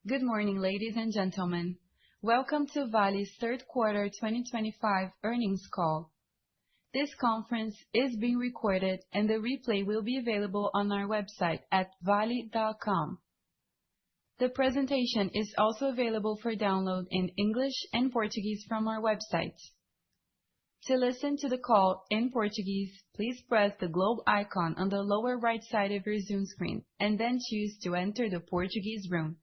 Good morning, ladies and gentlemen. Welcome to Vale's third quarter 2025 earnings call. This conference is being recorded and the replay will be available on our website at vale.com. The presentation is also available for download in English and Portuguese from our website. To listen to the call in Portuguese, please press the globe icon on the lower right side of your Zoom screen and then choose to enter the Portuguese room.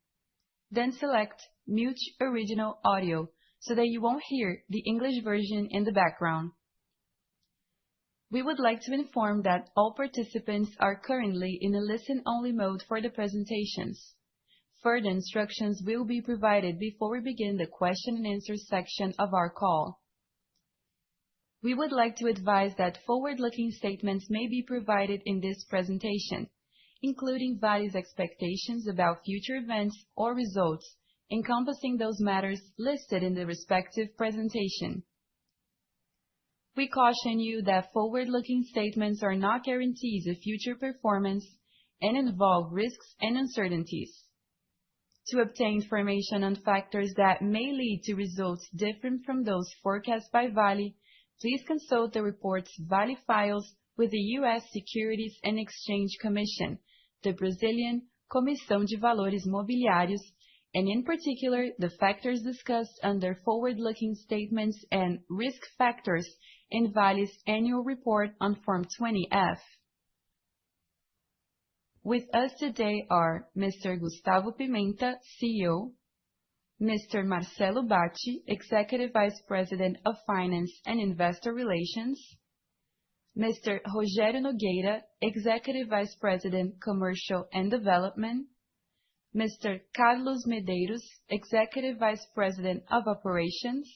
Then select Mute Original Audio so that you won't hear the English version in the background. We would like to inform that all participants are currently in a listen-only mode for the presentations. Further instructions will be provided before we begin the question and answer section of our call. We would like to advise that forward-looking statements may be provided in this presentation, including Vale's expectations about future events or results, encompassing those matters listed in the respective presentation. We caution you that forward-looking statements are not guarantees of future performance and involve risks and uncertainties. To obtain information on factors that may lead to results different from those forecast by Vale, please consult the reports Vale files with the U.S. Securities and Exchange Commission, the Brazilian Comissão de Valores Mobiliários, and in particular, the factors discussed under forward-looking statements and risk factors in Vale's annual report on Form 20-F. With us today are Mr. Gustavo Pimenta, CEO, Mr. Marcelo Bacci, Executive Vice President of Finance and Investor Relations, Mr. Rogério Nogueira, Executive Vice President, Commercial and Development, Mr. Carlos Medeiros, Executive Vice President of Operations,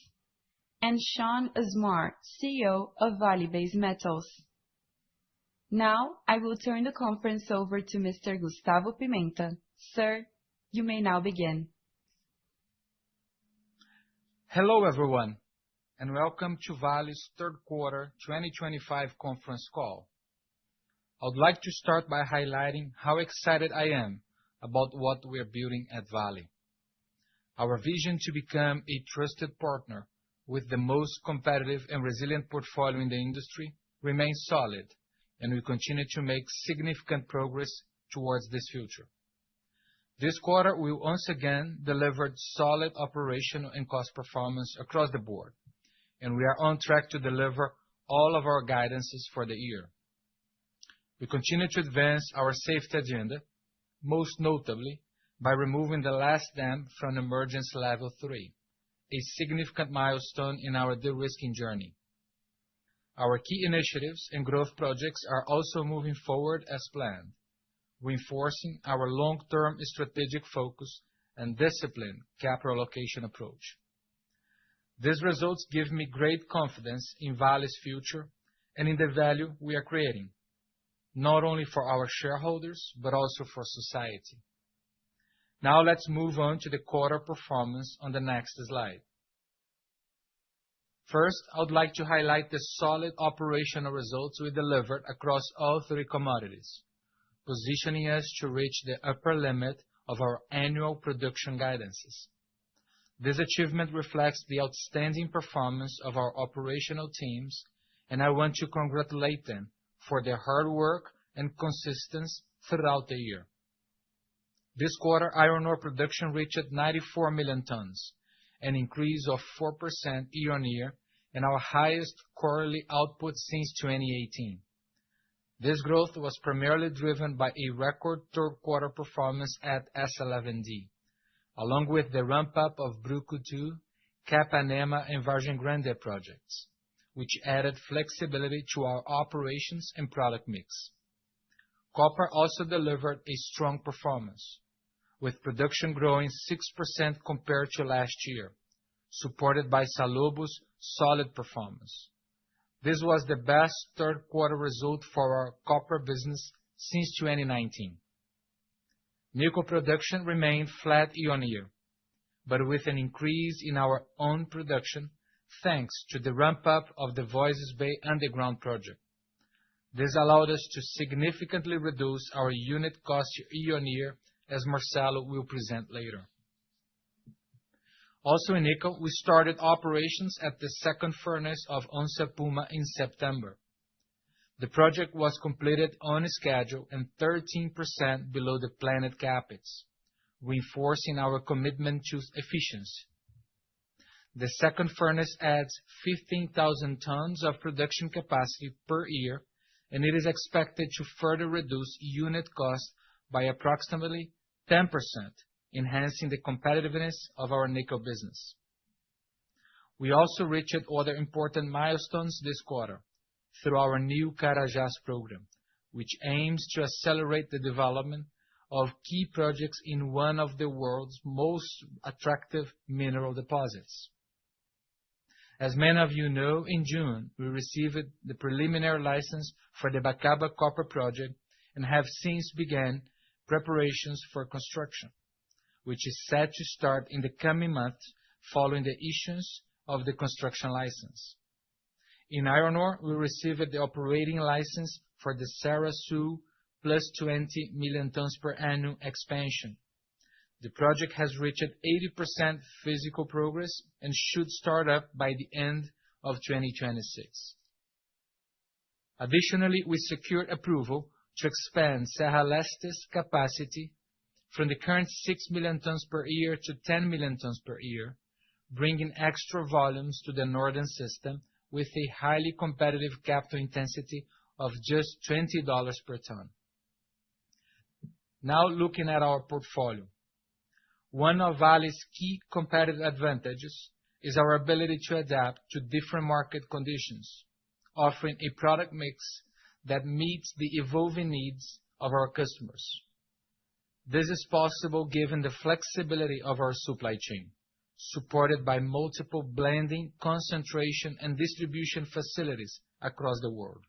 and Sean Asmar, CEO of Vale Base Metals. Now, I will turn the conference over to Mr. Gustavo Pimenta. Sir, you may now begin. Hello everyone, and welcome to Vale's third quarter 2025 conference call. I would like to start by highlighting how excited I am about what we are building at Vale. Our vision to become a trusted partner with the most competitive and resilient portfolio in the industry remains solid, and we continue to make significant progress towards this future. This quarter, we once again delivered solid operational and cost performance across the board, and we are on track to deliver all of our guidances for the year. We continue to advance our safety agenda, most notably by removing the last dam from emergency level 3, a significant milestone in our de-risking journey. Our key initiatives and growth projects are also moving forward as planned, reinforcing our long-term strategic focus and disciplined capital allocation approach. These results give me great confidence in Vale's future and in the value we are creating, not only for our shareholders, but also for society. Now let's move on to the quarter performance on the next slide. First, I would like to highlight the solid operational results we delivered across all three commodities, positioning us to reach the upper limit of our annual production guidances. This achievement reflects the outstanding performance of our operational teams, and I want to congratulate them for their hard work and consistency throughout the year. This quarter, iron ore production reached 94 million tons, an increase of 4% year-on-year, and our highest quarterly output since 2018. This growth was primarily driven by a record third quarter performance at S11D, along with the ramp-up of Brucutu, Capanema, and Vargem Grande projects, which added flexibility to our operations and product mix. Copper also delivered a strong performance, with production growing 6% compared to last year, supported by Salobo's solid performance. This was the best third quarter result for our copper business since 2019. Nickel production remained flat year-on-year, but with an increase in our own production thanks to the ramp-up of the Voisey's Bay underground project. This allowed us to significantly reduce our unit cost year-on-year, as Marcelo will present later. Also in nickel, we started operations at the second furnace of Onça Puma in September. The project was completed on schedule and 13% below the planned CapEx, reinforcing our commitment to efficiency. The second furnace adds 15,000 tons of production capacity per year, and it is expected to further reduce unit cost by approximately 10%, enhancing the competitiveness of our nickel business. We also reached other important milestones this quarter through our new Carajás program, which aims to accelerate the development of key projects in one of the world's most attractive mineral deposits. As many of you know, in June, we received the preliminary license for the Bacaba copper project and have since begun preparations for construction, which is set to start in the coming months following the issuance of the construction license. In iron ore, we received the operating license for the Serra Sul plus 20 million tons per annum expansion. The project has reached 80% physical progress and should start up by the end of 2026. Additionally, we secured approval to expand Serra Leste's capacity from the current 6 million tons per year to 10 million tons per year, bringing extra volumes to the northern system with a highly competitive capital intensity of just $20 per ton. Now looking at our portfolio. One of Vale's key competitive advantages is our ability to adapt to different market conditions, offering a product mix that meets the evolving needs of our customers. This is possible given the flexibility of our supply chain, supported by multiple blending, concentration, and distribution facilities across the world.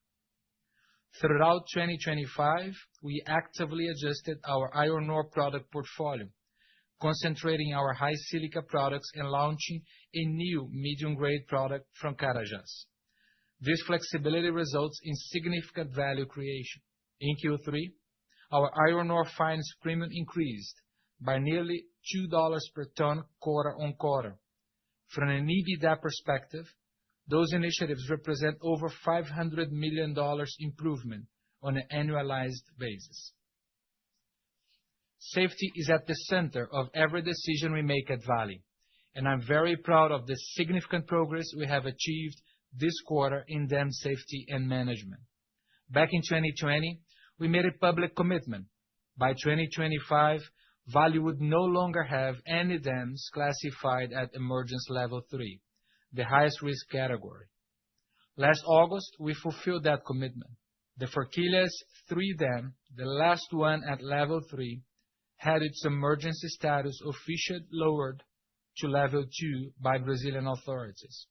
Throughout 2025, we actively adjusted our iron ore product portfolio, concentrating our high silica products and launching a new medium-grade product from Carajás. This flexibility results in significant value creation. In Q3, our iron ore fines premium increased by nearly $2 per ton quarter-on-quarter. From an EBITDA perspective, those initiatives represent over $500 million improvement on an annualized basis. Safety is at the center of every decision we make at Vale, and I'm very proud of the significant progress we have achieved this quarter in dam safety and management. Back in 2020, we made a public commitment. By 2025, Vale would no longer have any dams classified at emergency level 3, the highest risk category. Last August, we fulfilled that commitment. The Forquilhas 3 dam, the last one at level 3, had its emergency status officially lowered to level 2 by Brazilian authorities.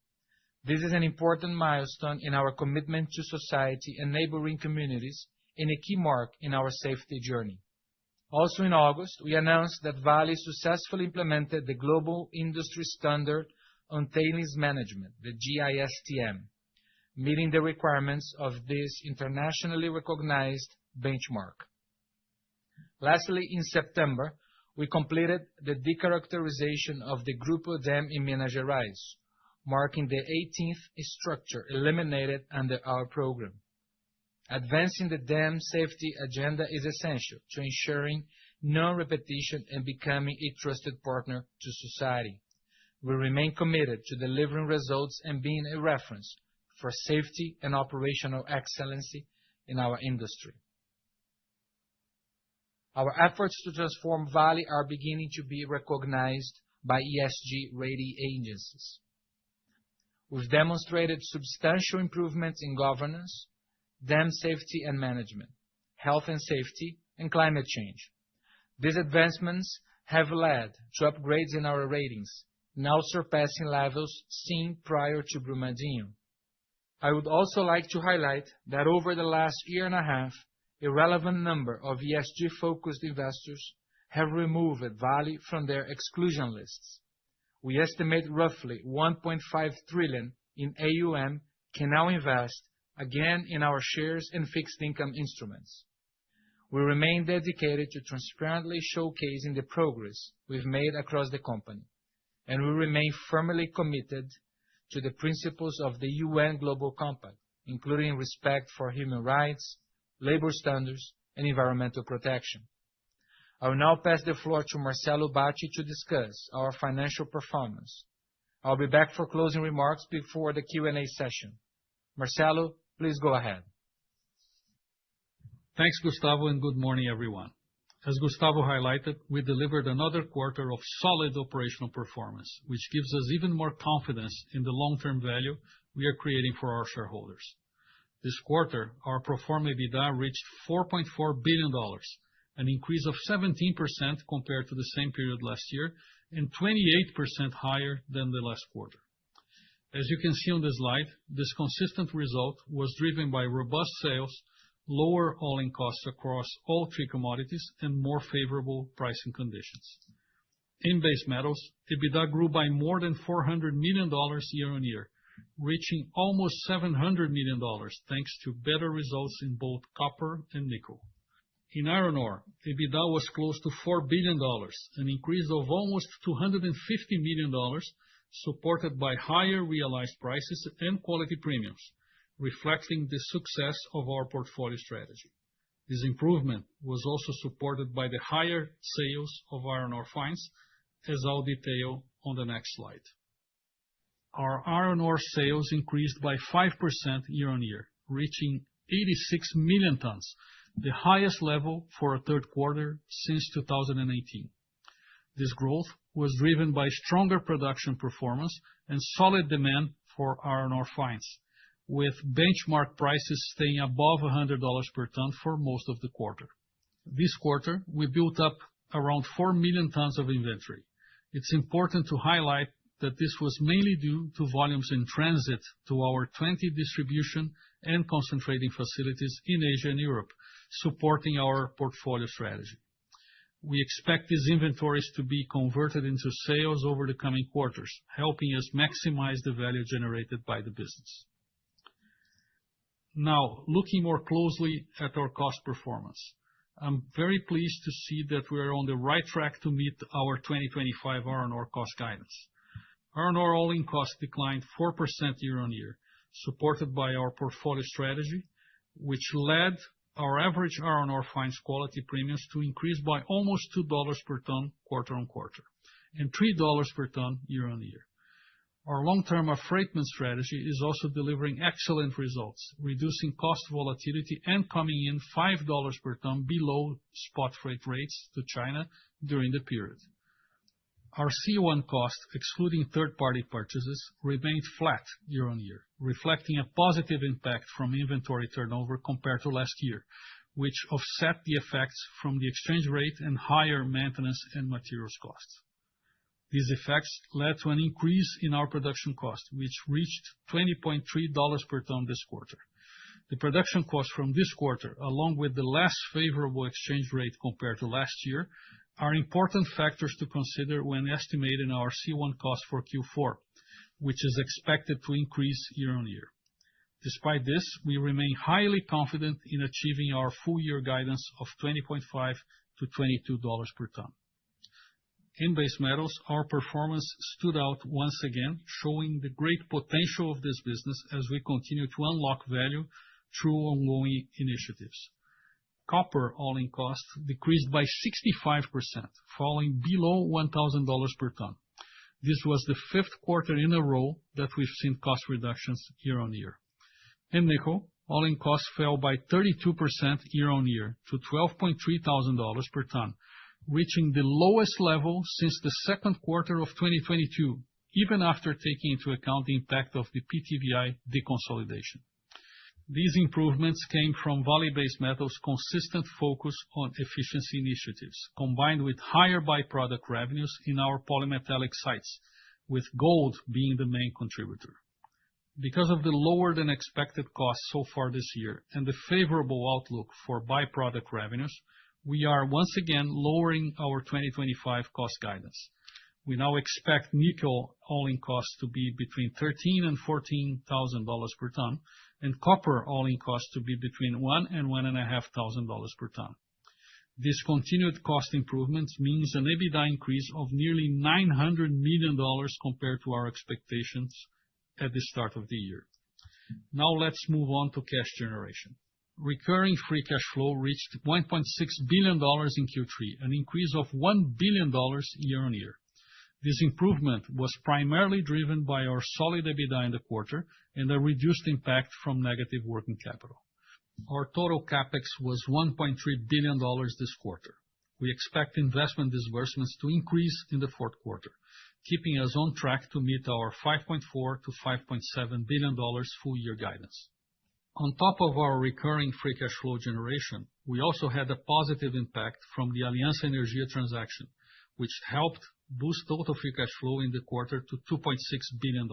This is an important milestone in our commitment to society and neighboring communities and a key mark in our safety journey. Also in August, we announced that Vale successfully implemented the Global Industry Standard on Tailings Management, the GISTM, meeting the requirements of this internationally recognized benchmark. Lastly, in September, we completed the decharacterization of the Grupo Dam in Minas Gerais, marking the 18th structure eliminated under our program. Advancing the dam safety agenda is essential to ensuring non-repetition and becoming a trusted partner to society. We remain committed to delivering results and being a reference for safety and operational excellency in our industry. Our efforts to transform Vale are beginning to be recognized by ESG rating agencies. We've demonstrated substantial improvements in governance, dam safety and management, health and safety, and climate change. These advancements have led to upgrades in our ratings, now surpassing levels seen prior to Brumadinho. I would also like to highlight that over the last year and a half, a relevant number of ESG-focused investors have removed Vale from their exclusion lists. We estimate roughly 1.5 trillion in AUM can now invest again in our shares and fixed income instruments. We remain dedicated to transparently showcasing the progress we've made across the company, and we remain firmly committed to the principles of the UN Global Compact, including respect for human rights, labor standards, and environmental protection. I will now pass the floor to Marcelo Bacci to discuss our financial performance. I'll be back for closing remarks before the Q&A session. Marcelo, please go ahead. Thanks, Gustavo, and good morning, everyone. As Gustavo highlighted, we delivered another quarter of solid operational performance, which gives us even more confidence in the long-term value we are creating for our shareholders. This quarter, our pro forma EBITDA reached $4.4 billion, an increase of 17% compared to the same period last year and 28% higher than the last quarter. As you can see on the slide, this consistent result was driven by robust sales, lower all-in costs across all three commodities, and more favorable pricing conditions. In base metals, EBITDA grew by more than $400 million year-on-year, reaching almost $700 million thanks to better results in both copper and nickel. In iron ore, EBITDA was close to $4 billion, an increase of almost $250 million, supported by higher realized prices and quality premiums, reflecting the success of our portfolio strategy. This improvement was also supported by the higher sales of iron ore fines, as I'll detail on the next slide. Our iron ore sales increased by 5% year-on-year, reaching 86 million tons, the highest level for a third quarter since 2018. This growth was driven by stronger production performance and solid demand for iron ore fines, with benchmark prices staying above $100 per ton for most of the quarter. This quarter, we built up around 4 million tons of inventory. It's important to highlight that this was mainly due to volumes in transit to our 20 distribution and concentrating facilities in Asia and Europe, supporting our portfolio strategy. We expect these inventories to be converted into sales over the coming quarters, helping us maximize the value generated by the business. Now, looking more closely at our cost performance, I'm very pleased to see that we are on the right track to meet our 2025 iron ore cost guidance. Iron ore all-in cost declined 4% year-on-year, supported by our portfolio strategy, which led our average iron ore fines quality premiums to increase by almost $2 per ton quarter-on-quarter and $3 per ton year-on-year. Our long-term affreightment strategy is also delivering excellent results, reducing cost volatility and coming in $5 per ton below spot freight rates to China during the period. Our C1 cost, excluding third-party purchases, remained flat year-on-year, reflecting a positive impact from inventory turnover compared to last year, which offset the effects from the exchange rate and higher maintenance and materials costs. These effects led to an increase in our production cost, which reached $20.3 per ton this quarter. The production cost from this quarter, along with the less favorable exchange rate compared to last year, are important factors to consider when estimating our C1 cost for Q4, which is expected to increase year-on-year. Despite this, we remain highly confident in achieving our full-year guidance of $20.5 to $22 per ton. In base metals, our performance stood out once again, showing the great potential of this business as we continue to unlock value through ongoing initiatives. Copper all-in cost decreased by 65%, falling below $1,000 per ton. This was the fifth quarter in a row that we've seen cost reductions year-on-year. In nickel, all-in costs fell by 32% year-on-year to $12,300 per ton, reaching the lowest level since the second quarter of 2022, even after taking into account the impact of the PTVI deconsolidation. These improvements came from Vale Base Metals' consistent focus on efficiency initiatives, combined with higher byproduct revenues in our polymetallic sites, with gold being the main contributor. Because of the lower-than-expected costs so far this year and the favorable outlook for byproduct revenues, we are once again lowering our 2025 cost guidance. We now expect nickel all-in costs to be between $13,000 and $14,000 per ton, and copper all-in costs to be between $1,000 and $1,500 per ton. This continued cost improvements means an EBITDA increase of nearly $900 million compared to our expectations at the start of the year. Now let's move on to cash generation. Recurring free cash flow reached $1.6 billion in Q3, an increase of $1 billion year-on-year. This improvement was primarily driven by our solid EBITDA in the quarter and a reduced impact from negative working capital. Our total CapEx was $1.3 billion this quarter. We expect investment disbursements to increase in the fourth quarter, keeping us on track to meet our $5.4 to $5.7 billion full-year guidance. On top of our recurring free cash flow generation, we also had a positive impact from the Aliança Energia transaction, which helped boost total free cash flow in the quarter to $2.6 billion.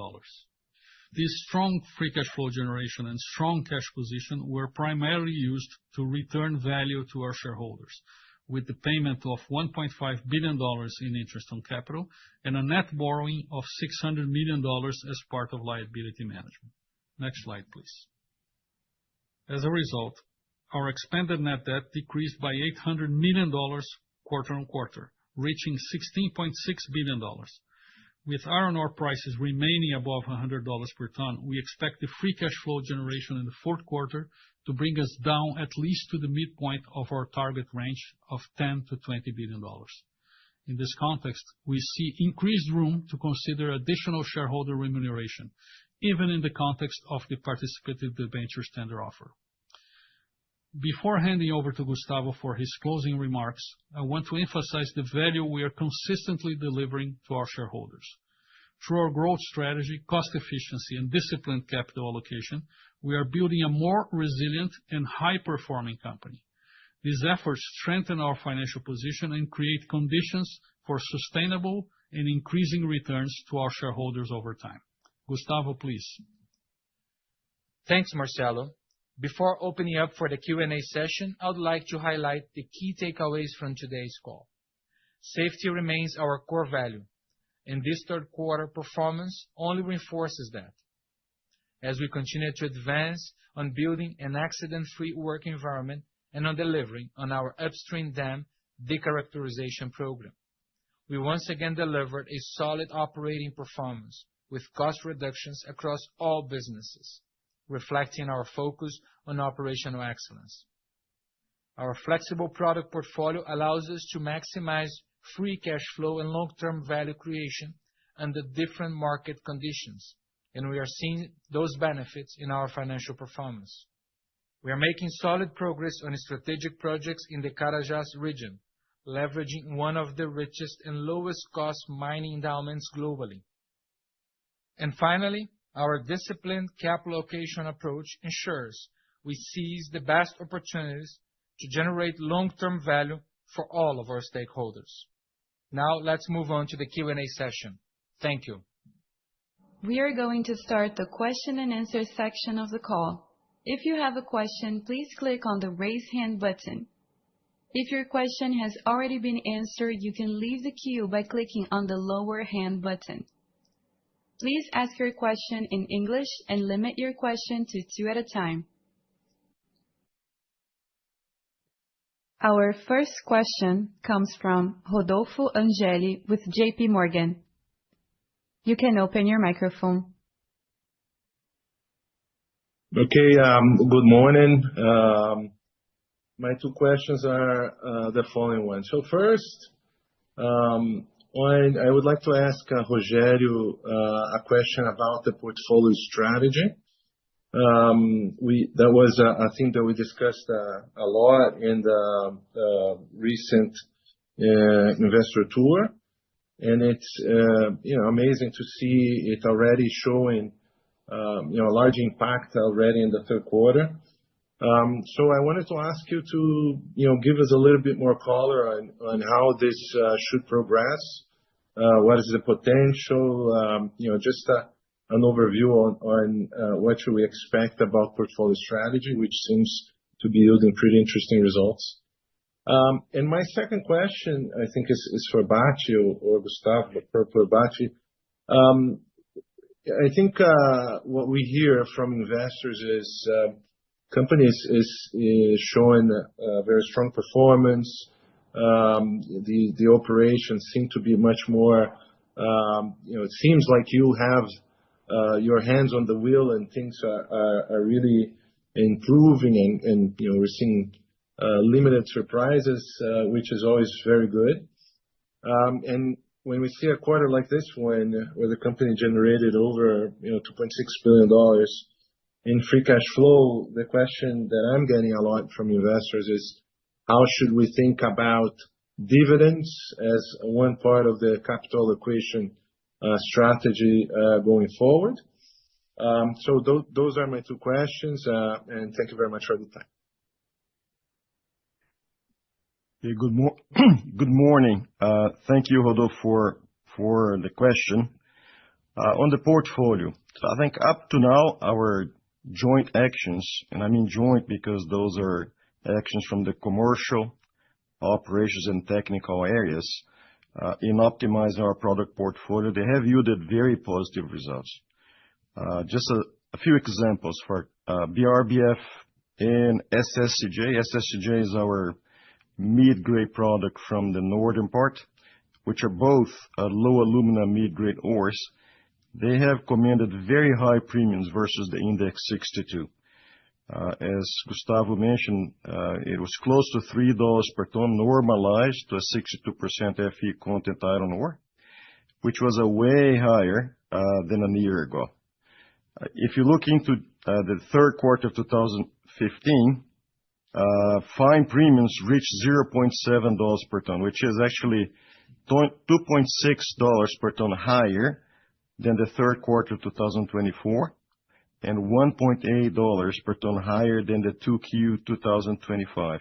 This strong free cash flow generation and strong cash position were primarily used to return value to our shareholders, with the payment of $1.5 billion in interest on capital and a net borrowing of $600 million as part of liability management. Next slide, please. As a result, our expanded net debt decreased by $800 million quarter on quarter, reaching $16.6 billion. With iron ore prices remaining above $100 per ton, we expect the free cash flow generation in the fourth quarter to bring us down at least to the midpoint of our target range of $10 to $20 billion. In this context, we see increased room to consider additional shareholder remuneration, even in the context of the participative debentures tender offer. Before handing over to Gustavo for his closing remarks, I want to emphasize the value we are consistently delivering to our shareholders. Through our growth strategy, cost efficiency, and disciplined capital allocation, we are building a more resilient and high-performing company. These efforts strengthen our financial position and create conditions for sustainable and increasing returns to our shareholders over time. Gustavo, please. Thanks, Marcelo. Before opening up for the Q&A session, I would like to highlight the key takeaways from today's call. Safety remains our core value, and this third quarter performance only reinforces that. As we continue to advance on building an accident-free work environment and on delivering on our upstream dam decharacterization program, we once again delivered a solid operating performance with cost reductions across all businesses, reflecting our focus on operational excellence. Our flexible product portfolio allows us to maximize free cash flow and long-term value creation under different market conditions, and we are seeing those benefits in our financial performance. We are making solid progress on strategic projects in the Carajás region, leveraging one of the richest and lowest-cost mining endowments globally. And finally, our disciplined capital allocation approach ensures we seize the best opportunities to generate long-term value for all of our stakeholders. Now, let's move on to the Q&A session. Thank you. We are going to start the question and answer section of the call. If you have a question, please click on the raise hand button. If your question has already been answered, you can leave the queue by clicking on the lower hand button. Please ask your question in English and limit your question to 2 at a time. Our first question comes from Rodolfo Angeli with JP Morgan. You can open your microphone. Okay, good morning. My 2 questions are the following ones. So first, I would like to ask Rogério a question about the portfolio strategy. That was a thing that we discussed a lot in the recent investor tour, and it's amazing to see it already showing a large impact already in the third quarter. So I wanted to ask you to give us a little bit more color on how this should progress. What is the potential? Just an overview on what should we expect about portfolio strategy, which seems to be yielding pretty interesting results. And my second question, I think, is for Bacci or Gustavo, but for Bacci. I think what we hear from investors is companies is showing very strong performance, the operations seem to be much more, it seems like you have your hands on the wheel and things are really improving and we're seeing limited surprises, which is always very good. And when we see a quarter like this one, where the company generated over $2.6 billion in free cash flow, the question that I'm getting a lot from investors is, how should we think about dividends as one part of the capital allocation strategy going forward? So those are my two questions, and thank you very much for the time. Hey, good morning. Thank you, Rodolfo, for the question. On the portfolio, I think up to now, our joint actions, and I mean joint because those are actions from the commercial, operations, and technical areas, in optimizing our product portfolio, they have yielded very positive results. Just a few examples for BRBF and SSCJ. SSCJ is our mid-grade product from the northern part, which are both low alumina mid-grade ores. They have commanded very high premiums versus the index 62. As Gustavo mentioned, it was close to $3 per ton normalized to a 62% Fe content iron ore, which was a way higher than a year ago. If you look into the third quarter of 2015, fine premiums reached $0.7 per ton, which is actually $2.6 per ton higher than the third quarter of 2024, and $1.8 per ton higher than the 2Q 2025.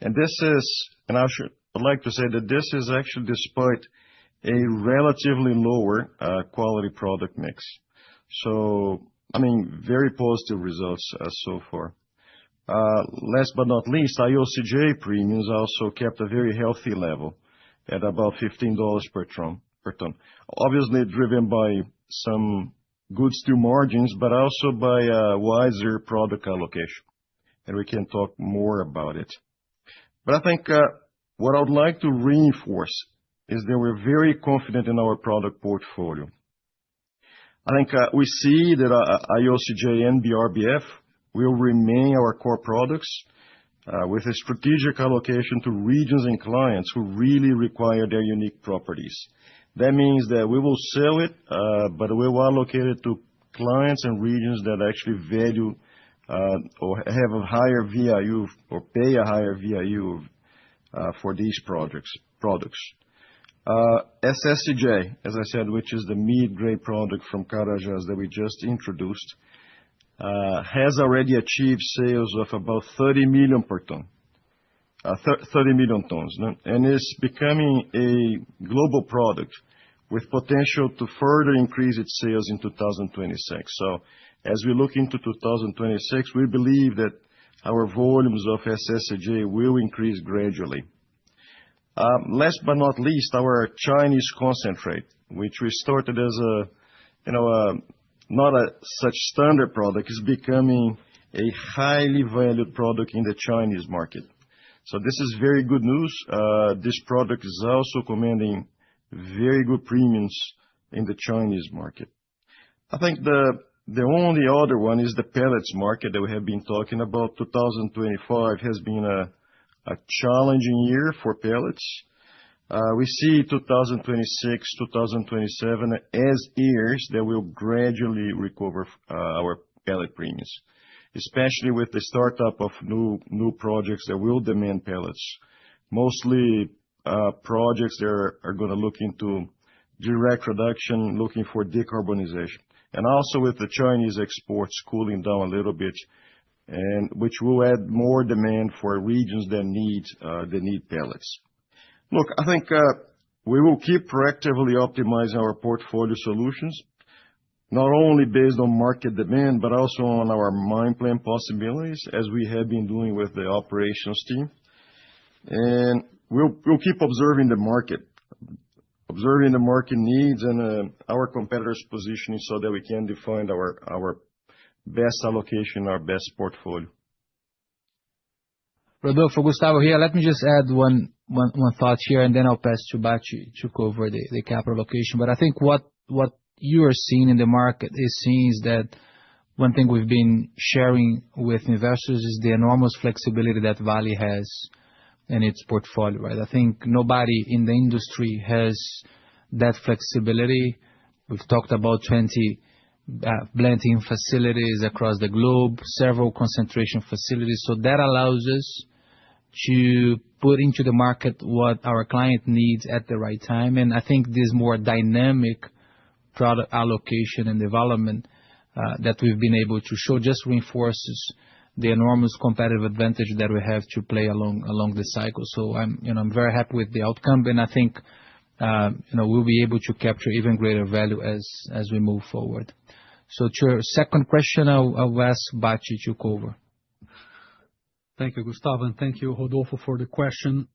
And this is, and I'd like to say that this is actually despite a relatively lower quality product mix. So, I mean, very positive results so far. Last but not least, IOCJ premiums also kept a very healthy level at about $15 per ton. Obviously driven by some good steel margins, but also by wiser product allocation. And we can talk more about it. But I think what I would like to reinforce is that we're very confident in our product portfolio. I think we see that IOCJ and BRBF will remain our core products with a strategic allocation to regions and clients who really require their unique properties. That means that we will sell it, but we will allocate it to clients and regions that actually value or have a higher VIU or pay a higher VIU for these products. SSCJ, as I said, which is the mid-grade product from Carajás that we just introduced, has already achieved sales of about 30 million per ton, 30 million tons, and is becoming a global product with potential to further increase its sales in 2026. So as we look into 2026, we believe that our volumes of SSCJ will increase gradually. Last but not least, our Chinese concentrate, which we started as not a such standard product, is becoming a highly valued product in the Chinese market. So this is very good news. This product is also commanding very good premiums in the Chinese market. I think the only other one is the pellets market that we have been talking about. 2025 has been a challenging year for pellets. We see 2026, 2027 as years that will gradually recover our pellet premiums, especially with the startup of new projects that will demand pellets. Mostly projects that are going to look into direct reduction, looking for decarbonization. And also with the Chinese exports cooling down a little bit, and which will add more demand for regions that need pellets. Look, I think we will keep proactively optimizing our portfolio solutions, not only based on market demand, but also on our mine plan possibilities, as we have been doing with the operations team. And we'll keep observing the market needs and our competitors' positioning so that we can define our best allocation, our best portfolio. Rodolfo, Gustavo here. Let me just add one thought here, and then I'll pass to Bacci to cover the capital allocation. But I think what you are seeing in the market is that one thing we've been sharing with investors is the enormous flexibility that Vale has in its portfolio, right? I think nobody in the industry has that flexibility. We've talked about 20 blending facilities across the globe, several concentration facilities. So that allows us to put into the market what our client needs at the right time. And I think this more dynamic product allocation and development that we've been able to show just reinforces the enormous competitive advantage that we have to play along the cycle. So I'm very happy with the outcome, and I think we'll be able to capture even greater value as we move forward. So to your second question, I'll ask Bacci to cover. Thank you, Gustavo, and thank you, Rodolfo, for the question.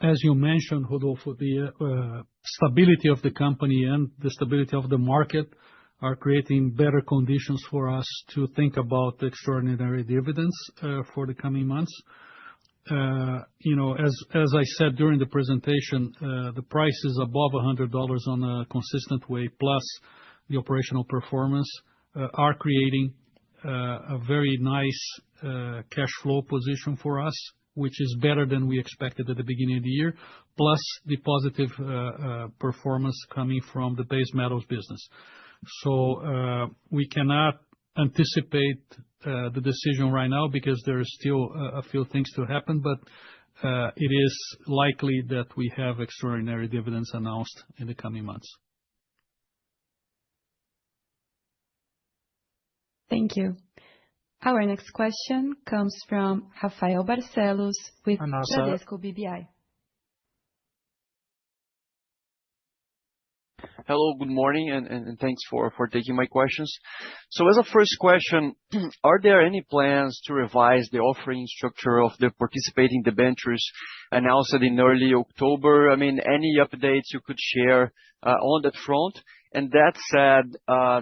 As you mentioned, Rodolfo, the stability of the company and the stability of the market are creating better conditions for us to think about extraordinary dividends for the coming months. As I said during the presentation, the price is above $100 on a consistent way, plus the operational performance are creating a very nice cash flow position for us, which is better than we expected at the beginning of the year, plus the positive performance coming from the base metals business. So we cannot anticipate the decision right now because there is still a few things to happen, but it is likely that we have extraordinary dividends announced in the coming months. Thank you. Our next question comes from Rafael Barcellos with Bradesco BBI. Hello, good morning, and thanks for taking my questions. So as a first question, are there any plans to revise the offering structure of the participating debentures announced in early October? I mean, any updates you could share on that front? And that said,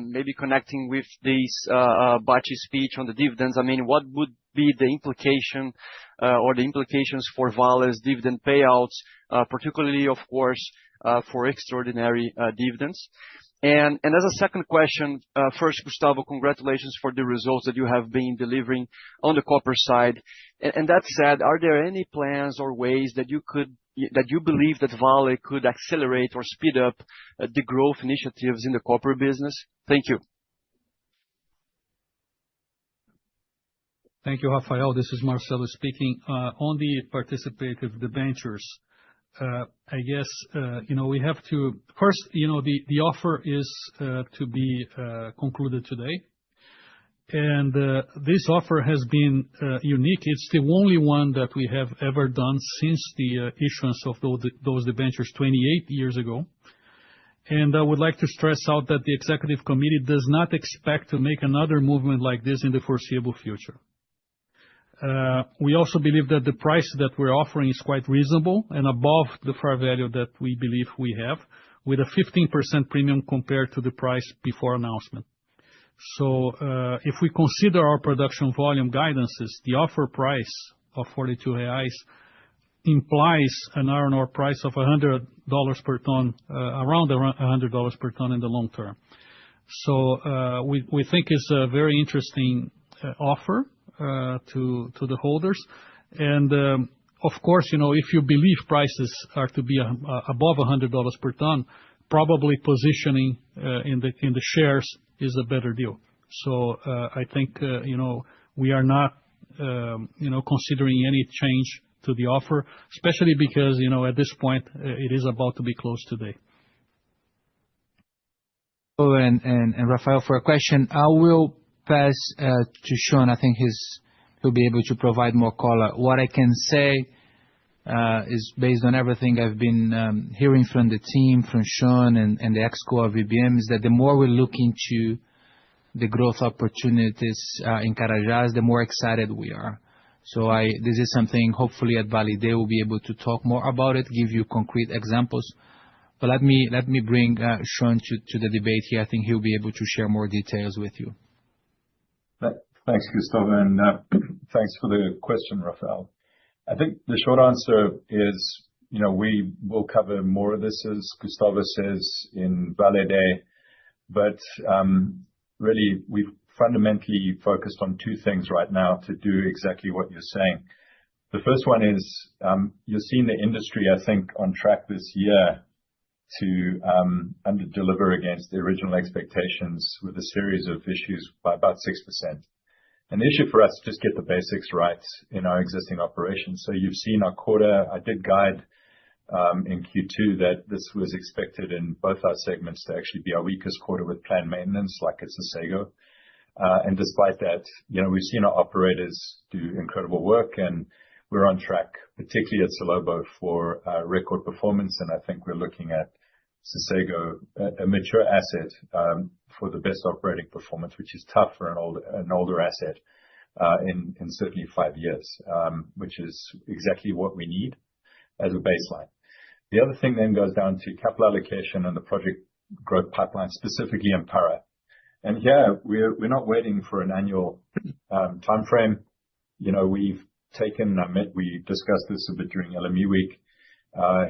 maybe connecting with this Bacci's speech on the dividends, I mean, what would be the implication or the implications for Vale's dividend payouts, particularly, of course, for extraordinary dividends? And as a second question, first, Gustavo, congratulations for the results that you have been delivering on the copper side. And that said, are there any plans or ways that you believe that Vale could accelerate or speed up the growth initiatives in the copper business? Thank you. Thank you, Rafael. This is Marcelo speaking. On the participative debentures, I guess, we have to first, the offer is to be concluded today. And this offer has been unique. It's the only one that we have ever done since the issuance of those debentures 28 years ago. And I would like to stress out that the executive committee does not expect to make another movement like this in the foreseeable future. We also believe that the price that we're offering is quite reasonable and above the fair value that we believe we have, with a 15% premium compared to the price before announcement. So if we consider our production volume guidances, the offer price of 42 reais implies an iron ore price of $100 per ton, around $100 per ton in the long term. So we think it's a very interesting offer to the holders. And of course, if you believe prices are to be above $100 per ton, probably positioning in the shares is a better deal. So I think we are not considering any change to the offer, especially because at this point it is about to be closed today. Oh, and Rafael, for a question, I will pass to Sean. I think he'll be able to provide more color. What I can say is based on everything I've been hearing from the team, from Sean and the Exco of VBM, is that the more we look into the growth opportunities in Carajás, the more excited we are. So this is something hopefully at Vale they will be able to talk more about it, give you concrete examples. But let me bring Sean to the debate here. I think he'll be able to share more details with you. Thanks, Gustavo, and thanks for the question, Rafael. I think the short answer is, we will cover more of this, as Gustavo says, in Vale Day. But really, we've fundamentally focused on two things right now to do exactly what you're saying. The first one is you're seeing the industry, I think, on track this year to under-deliver against the original expectations with a series of issues by about 6%. And the issue for us is just get the basics right in our existing operations. So you've seen our quarter. I did guide in Q2 that this was expected in both our segments to actually be our weakest quarter with planned maintenance, like it's Sossego. And despite that, we've seen our operators do incredible work, and we're on track, particularly at Salobo, for record performance. And I think we're looking at Sossego, a mature asset, for the best operating performance, which is tough for an older asset in certainly 5 years, which is exactly what we need as a baseline. The other thing then goes down to capital allocation and the project growth pipeline, specifically in Para. And here, we're not waiting for an annual timeframe. We've taken, we discussed this a bit during LME Week.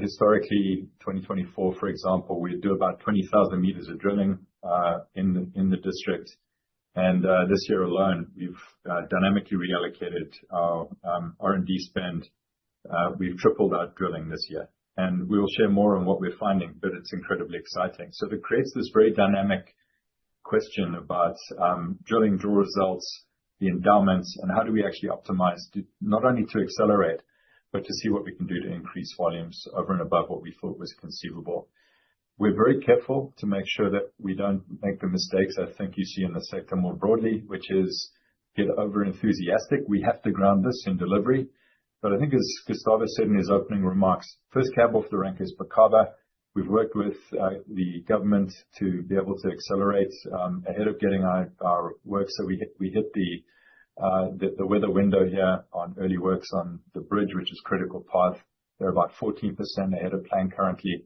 Historically, 2024, for example, we do about 20,000 meters of drilling in the district. And this year alone, we've dynamically reallocated our R&D spend. We've tripled our drilling this year. And we'll share more on what we're finding, but it's incredibly exciting. So it creates this very dynamic question about drilling drill results, the endowments, and how do we actually optimize not only to accelerate, but to see what we can do to increase volumes over and above what we thought was conceivable. We're very careful to make sure that we don't make the mistakes I think you see in the sector more broadly, which is get over-enthusiastic. We have to ground this in delivery. But I think, as Gustavo said in his opening remarks, first cab off the rank is Bacaba. We've worked with the government to be able to accelerate ahead of getting our work. So we hit the weather window here on early works on the bridge, which is critical path. They're about 14% ahead of plan currently.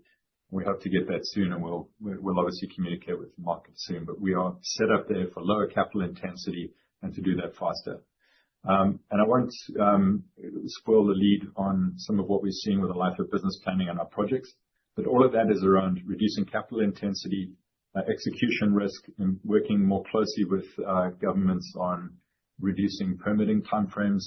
We hope to get that soon, and we'll obviously communicate with the market soon. But we are set up there for lower capital intensity and to do that faster. And I won't spoil the lead on some of what we're seeing with the life of business planning and our projects. But all of that is around reducing capital intensity, execution risk, and working more closely with governments on reducing permitting timeframes.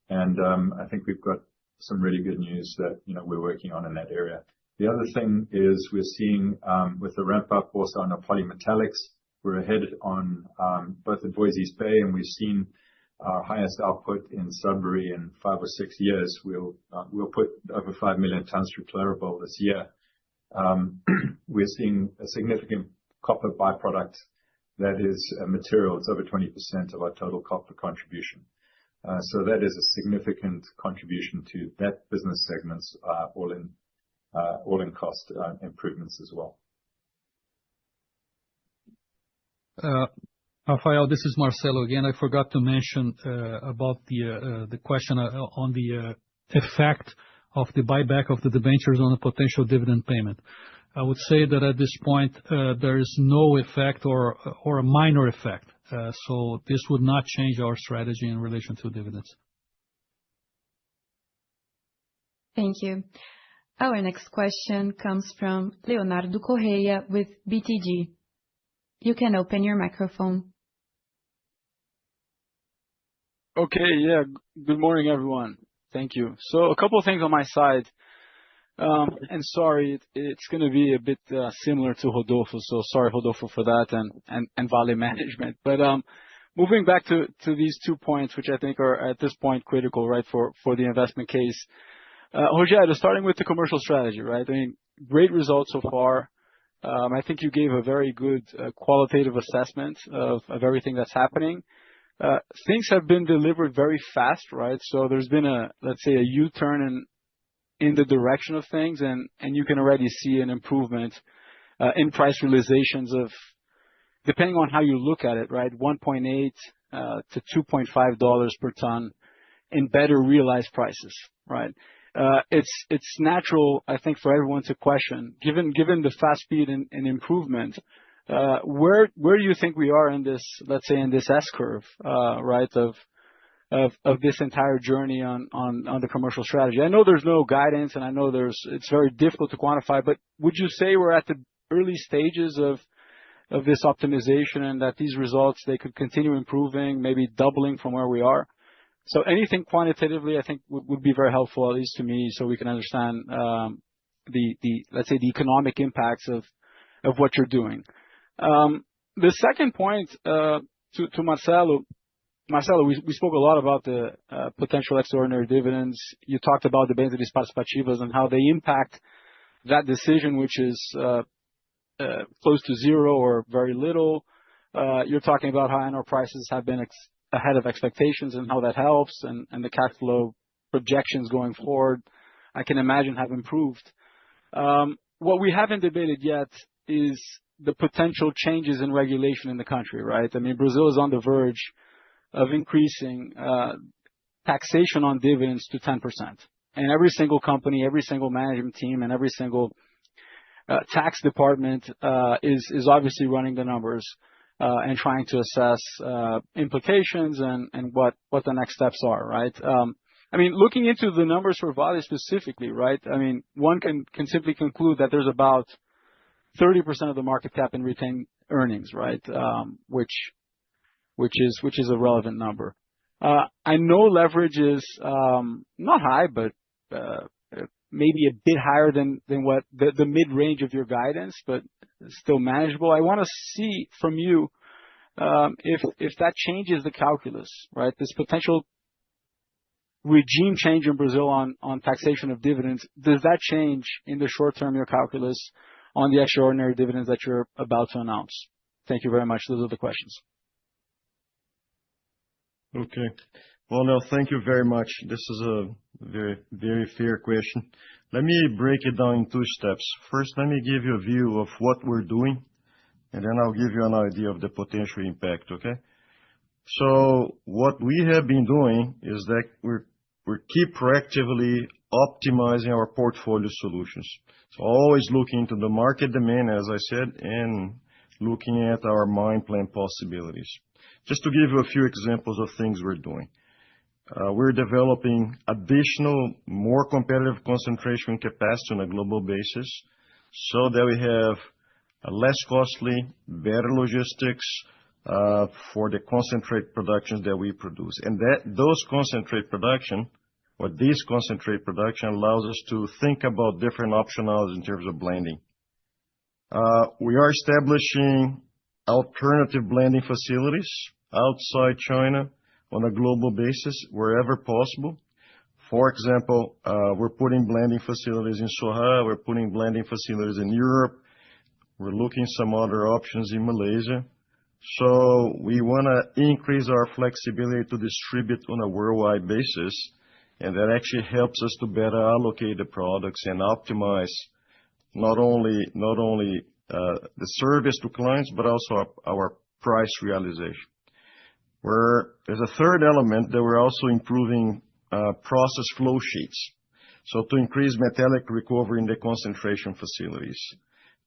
And I think we've got some really good news that we're working on in that area. The other thing is we're seeing with the ramp up also on our polymetallics, we're ahead on both at Voisey's Bay, and we've seen our highest output in Sudbury in 5 or 6 years. We'll put over 5 million tons through Clarabelle this year. We're seeing a significant copper byproduct that is material. It's over 20% of our total copper contribution. So that is a significant contribution to that business segment's all-in cost improvements as well. Rafael, this is Marcelo again. I forgot to mention about the question on the effect of the buyback of the debentures on a potential dividend payment. I would say that at this point, there is no effect or a minor effect. So this would not change our strategy in relation to dividends. Thank you. Our next question comes from Leonardo Correa with BTG. You can open your microphone. Okay, yeah. Good morning, everyone. Thank you. So a couple of things on my side. And sorry, it's going to be a bit similar to Rodolfo. So sorry, Rodolfo, for that and Vale management. But moving back to these 2 points, which I think are at this point critical, right, for the investment case. Rogério, starting with the commercial strategy, right? I mean, great results so far. I think you gave a very good qualitative assessment of everything that's happening. Things have been delivered very fast, right? So there's been let's say, a U-turn in the direction of things, and you can already see an improvement in price realizations of, depending on how you look at it, right, $1.8 to $2.5 per ton in better realized prices, right? It's natural, I think, for everyone to question, given the fast speed and improvement, where do you think we are in this, let's say, in this S curve, right, of of this entire journey on the commercial strategy? I know there's no guidance, and I know it's very difficult to quantify, but would you say we're at the early stages of this optimization and that these results, they could continue improving, maybe doubling from where we are? So anything quantitatively, I think would be very helpful, at least to me, so we can understand let's say the economic impacts of what you're doing. The second point, to Marcelo. Marcelo, we spoke a lot about the potential extraordinary dividends. You talked about the debêntures participativas and how they impact that decision, which is close to zero or very little. You're talking about how iron ore prices have been ahead of expectations and how that helps, and the cash flow projections going forward, I can imagine, have improved. What we haven't debated yet is the potential changes in regulation in the country, right? I mean, Brazil is on the verge of increasing taxation on dividends to 10%. And every single company, every single management team, and every single tax department is obviously running the numbers and trying to assess implications and what the next steps are, right? I mean, looking into the numbers for Vale specifically, right? I mean, one can simply conclude that there's about 30% of the market cap in retained earnings, right? Which is a relevant number. I know leverage is not high, but maybe a bit higher than what the mid-range of your guidance, but still manageable. I want to see from you if that changes the calculus, right? This potential regime change in Brazil on taxation of dividends, does that change in the short term your calculus on the extraordinary dividends that you're about to announce? Thank you very much. Those are the questions. Okay. Well, no, thank you very much. This is a very, very fair question. Let me break it down in two steps. First, let me give you a view of what we're doing, and then I'll give you an idea of the potential impact, okay? So what we have been doing is that we keep proactively optimizing our portfolio solutions. So always looking into the market demand, as I said, and looking at our mine plan possibilities. Just to give you a few examples of things we're doing. We're developing additional, more competitive concentration capacity on a global basis so that we have a less costly, better logistics for the concentrate productions that we produce. And this concentrate production allows us to think about different optionalities in terms of blending. We are establishing alternative blending facilities outside China on a global basis wherever possible. For example, we're putting blending facilities in Sohar, we're putting blending facilities in Europe, we're looking some other options in Malaysia. So we want to increase our flexibility to distribute on a worldwide basis, and that actually helps us to better allocate the products and optimize not only the service to clients, but also our price realization. There's a third element that we're also improving process flow sheets. So to increase metallic recovery in the concentration facilities.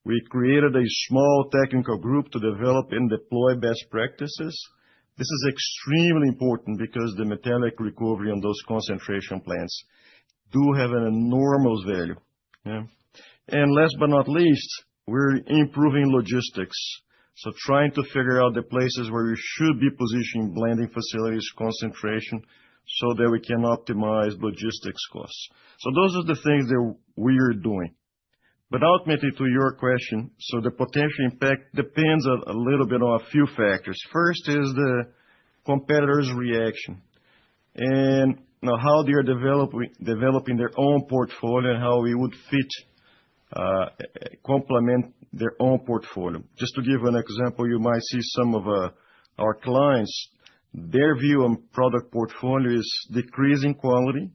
We created a small technical group to develop and deploy best practices. This is extremely important because the metallic recovery on those concentration plants do have an enormous value. Yeah? And last but not least, we're improving logistics. So trying to figure out the places where we should be positioning blending facilities, concentration, so that we can optimize logistics costs. So those are the things that we are doing. But ultimately, to your question, so the potential impact depends a little bit on a few factors. First is the competitors' reaction, and how they are developing their own portfolio and how we would fit, complement their own portfolio. Just to give an example, you might see some of our clients, their view on product portfolio is decreasing quality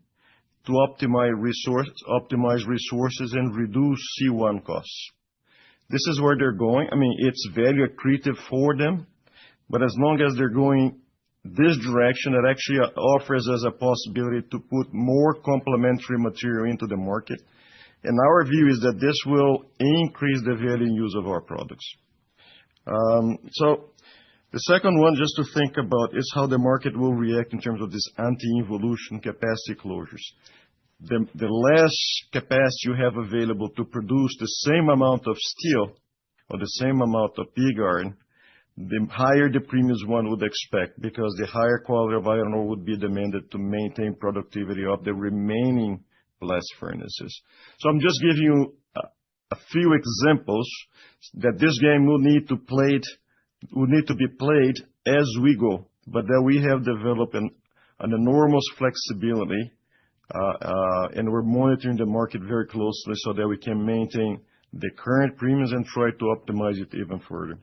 to optimize resources and reduce C1 costs. This is where they're going. I mean, it's value accretive for them, but as long as they're going this direction, it actually offers us a possibility to put more complementary material into the market. And our view is that this will increase the value and use of our products. So The second one, just to think about, is how the market will react in terms of this anti-involution capacity closures. The less capacity you have available to produce the same amount of steel or the same amount of pig iron, the higher the premiums one would expect, because the higher quality of iron ore would be demanded to maintain productivity of the remaining blast furnaces. So I'm just giving you a few examples that this game will need to be played as we go, but that we have developed an enormous flexibility, and we're monitoring the market very closely so that we can maintain the current premiums and try to optimize it even further.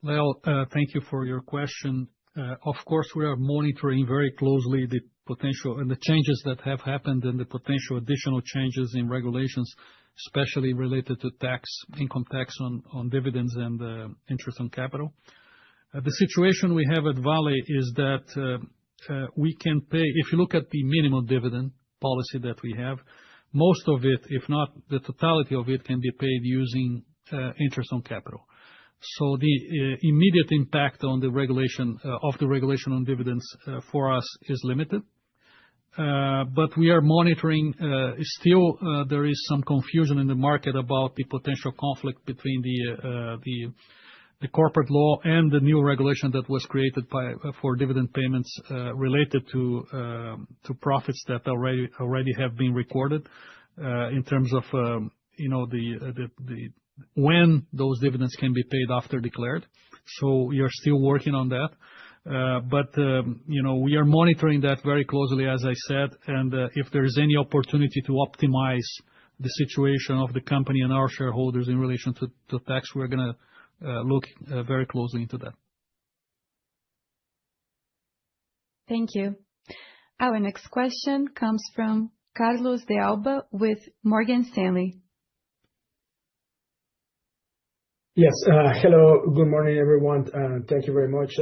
Well, thank you for your question. Of course, we are monitoring very closely the potential and the changes that have happened and the potential additional changes in regulations, especially related to income tax on dividends and interest on capital. The situation we have at Vale is that we can pay, if you look at the minimum dividend policy that we have, most of it, if not the totality of it, can be paid using interest on capital. So the immediate impact on the regulation on dividends for us is limited. But we are monitoring. Still, there is some confusion in the market about the potential conflict between the corporate law and the new regulation that was created for dividend payments related to profits that already have been recorded in terms of when those dividends can be paid after declared. So we are still working on that. But we are monitoring that very closely, as I said, and if there is any opportunity to optimize the situation of the company and our shareholders in relation to tax, we're going to look very closely into that. Thank you. Our next question comes from Carlos de Alba with Morgan Stanley. Yes. Hello. Good morning, everyone. Thank you very much.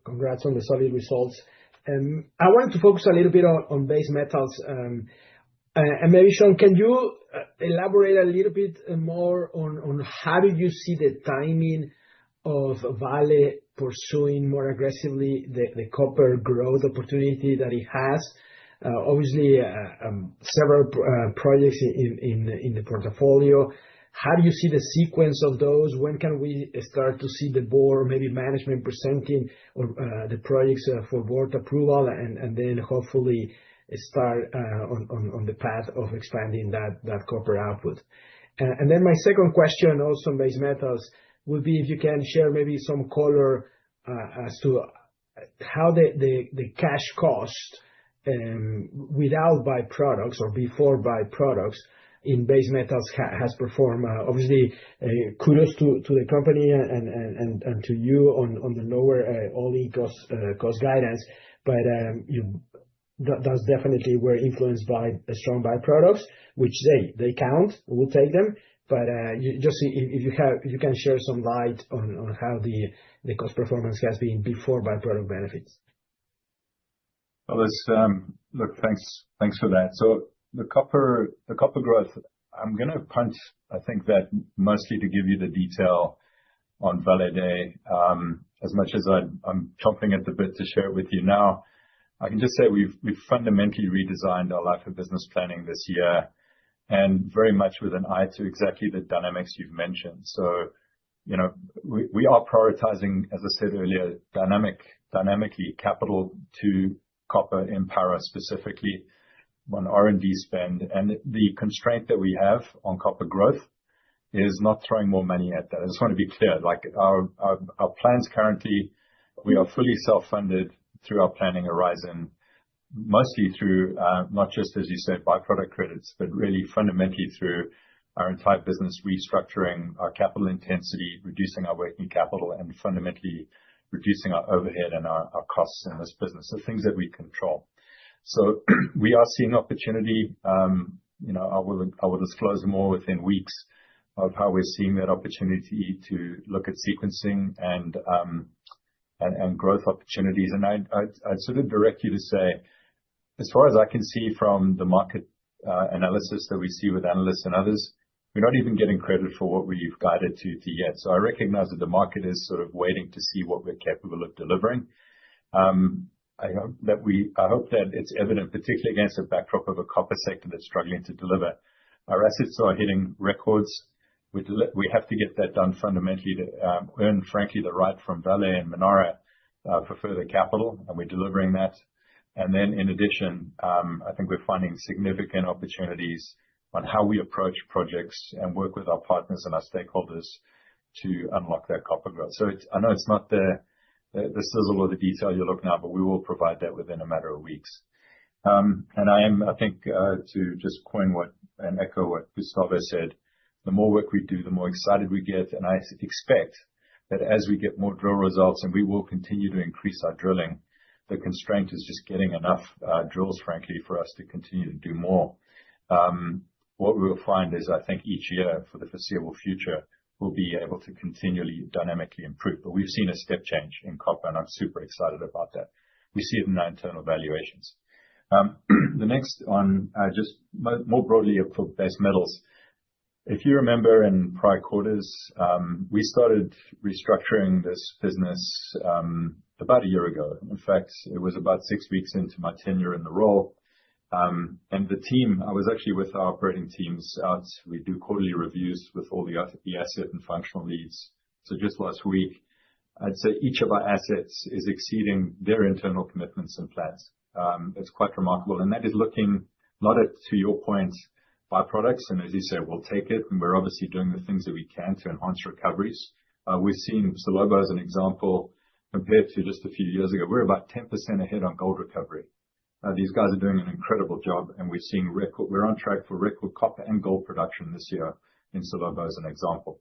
Congrats on the solid results. I wanted to focus a little bit on base metals. And maybe, Sean, can you elaborate a little bit more on how do you see the timing of Vale pursuing more aggressively the copper growth opportunity that it has? Obviously, several projects in the portfolio. How do you see the sequence of those? When can we start to see the board, maybe management presenting the projects for board approval, and then hopefully start on the path of expanding that copper output? And then my second question, also on base metals, would be if you can share maybe some color as to how the cash cost without byproducts or before byproducts in base metals has performed. Obviously, kudos to the company and to you on the lower all-in cost guidance, but those definitely were influenced by strong byproducts, which they count. We'll take them. But just if you can share some light on how the cost performance has been before byproduct benefits. Well, look, thanks for that. So the copper growth, I'm going to punt, I think, that mostly to give you the detail on Vale Day. As much as I'm chomping at the bit to share it with you now, I can just say we've fundamentally redesigned our life of business planning this year, and very much with an eye to exactly the dynamics you've mentioned. So, we are prioritizing, as I said earlier, dynamically capital to copper in Para specifically on R&D spend. And the constraint that we have on copper growth is not throwing more money at that. I just want to be clear, like our plans currently, we are fully self-funded through our planning horizon, mostly through, not just, as you said, byproduct credits, but really fundamentally through our entire business restructuring, our capital intensity, reducing our working capital, and fundamentally reducing our overhead and our costs in this business, the things that we control. So we are seeing opportunity. I will disclose more within weeks of how we're seeing that opportunity to look at sequencing and growth opportunities. And I'd sort of direct you to say, as far as I can see from the market analysis that we see with analysts and others, we're not even getting credit for what we've guided to yet. So I recognize that the market is sort of waiting to see what we're capable of delivering. I hope that it's evident, particularly against a backdrop of a copper sector that's struggling to deliver. Our assets are hitting records. We have to get that done fundamentally to earn, frankly, the right from Vale and Manara for further capital, and we're delivering that. And then in addition, I think we're finding significant opportunities on how we approach projects and work with our partners and our stakeholders to unlock that copper growth. So I know it's not the sizzle or the detail you're looking at, but we will provide that within a matter of weeks. And I think, to just coin and echo what Gustavo said, the more work we do, the more excited we get. And I expect that as we get more drill results, and we will continue to increase our drilling, the constraint is just getting enough drills, frankly, for us to continue to do more. What we will find is, I think each year for the foreseeable future, we'll be able to continually dynamically improve. But we've seen a step change in copper, and I'm super excited about that. We see it in our internal valuations. The next on just more broadly for base metals. If you remember in prior quarters, we started restructuring this business about a year ago. In fact, it was about 6 weeks into my tenure in the role. And the team, I was actually with our operating teams out. We do quarterly reviews with all the asset and functional leads. So just last week, I'd say each of our assets is exceeding their internal commitments and plans. It's quite remarkable. And that is looking not at, to your point, byproducts. And as you say, we'll take it. And we're obviously doing the things that we can to enhance recoveries. We've seen Salobo as an example compared to just a few years ago. We're about 10% ahead on gold recovery. These guys are doing an incredible job, and we're on track for record copper and gold production this year in Salobo as an example.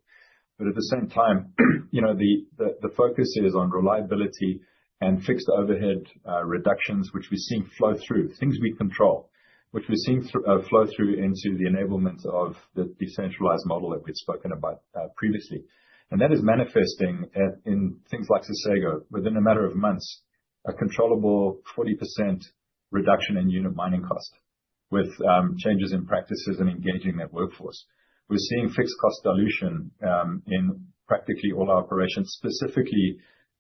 But at the same time, the focus is on reliability and fixed overhead reductions, which we're seeing flow through, things we control, which we're seeing flow through into the enablement of the decentralized model that we'd spoken about previously. And that is manifesting in things like Sossego within a matter of months, a controllable 40% reduction in unit mining cost with changes in practices and engaging that workforce. We're seeing fixed cost dilution in practically all our operations, specifically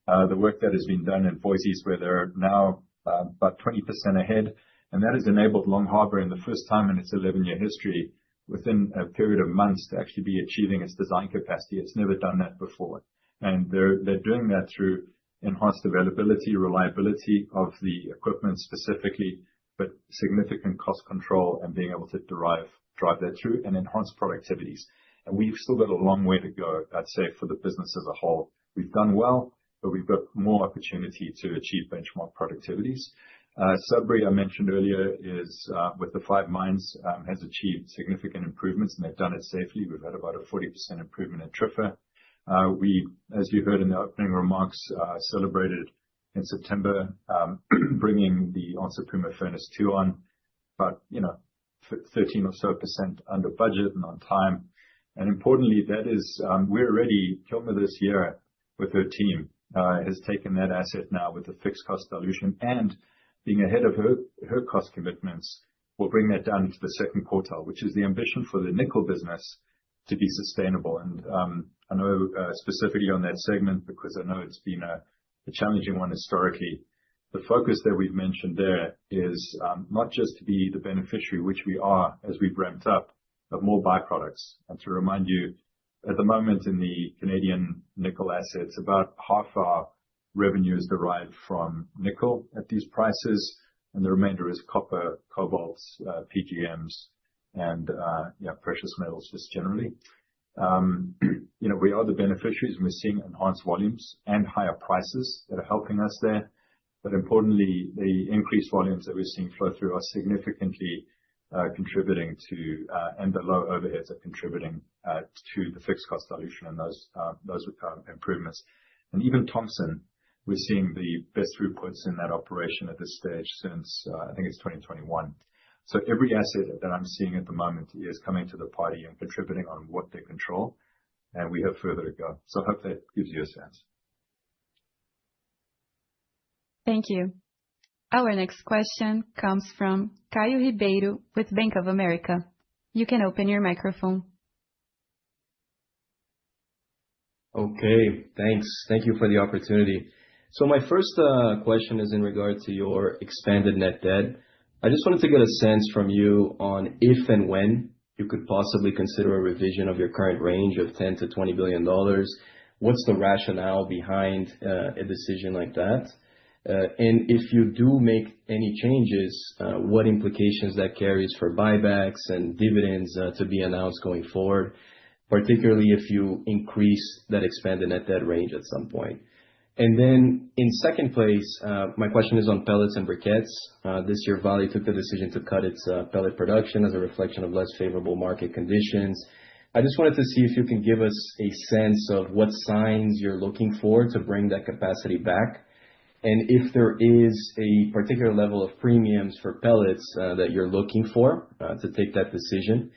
the work that has been done in Voisey's, where they're now about 20% ahead. And that has enabled Long Harbour in the first time in its 11-year history within a period of months to actually be achieving its design capacity. It's never done that before. And they're doing that through enhanced availability, reliability of the equipment specifically, but significant cost control and being able to drive that through and enhance productivities. And we've still got a long way to go, I'd say, for the business as a whole. We've done well, but we've got more opportunity to achieve benchmark productivities. Sudbury, I mentioned earlier, is with the 5 mines, has achieved significant improvements, and they've done it safely. We've had about a 40% improvement in TRIFR. We, as you heard in the opening remarks, celebrated in September, bringing the Onça Puma Furnace 2 on, about 13% or so under budget and on time. And importantly, that is, we're already, Kilmer this year with her team has taken that asset now with the fixed cost dilution and being ahead of her cost commitments, will bring that down into the second quartile, which is the ambition for the nickel business to be sustainable. And I know specifically on that segment, because I know it's been a challenging one historically, the focus that we've mentioned there is not just to be the beneficiary, which we are as we've ramped up, of more byproducts. And to remind you, at the moment in the Canadian nickel assets, about half our revenue is derived from nickel at these prices, and the remainder is copper, cobalt, PGMs, and precious metals just generally. We are the beneficiaries, and we're seeing enhanced volumes and higher prices that are helping us there. But importantly, the increased volumes that we're seeing flow through are significantly contributing to, and the low overheads are contributing to the fixed cost dilution and those improvements. And even Thompson, we're seeing the best throughputs in that operation at this stage since I think it's 2021. So every asset that I'm seeing at the moment is coming to the party and contributing on what they control, and we have further to go. So I hope that gives you a sense. Thank you. Our next question comes from Caio Ribeiro with Bank of America. You can open your microphone. Okay, thanks. Thank you for the opportunity. So my first question is in regard to your expanded net debt. I just wanted to get a sense from you on if and when you could possibly consider a revision of your current range of $10 to $20 billion. What's the rationale behind a decision like that? And if you do make any changes, what implications that carries for buybacks and dividends to be announced going forward, particularly if you increase that expanded net debt range at some point. And then in second place, my question is on pellets and briquettes. This year, Vale took the decision to cut its pellet production as a reflection of less favorable market conditions. I just wanted to see if you can give us a sense of what signs you're looking for to bring that capacity back, and if there is a particular level of premiums for pellets that you're looking for to take that decision.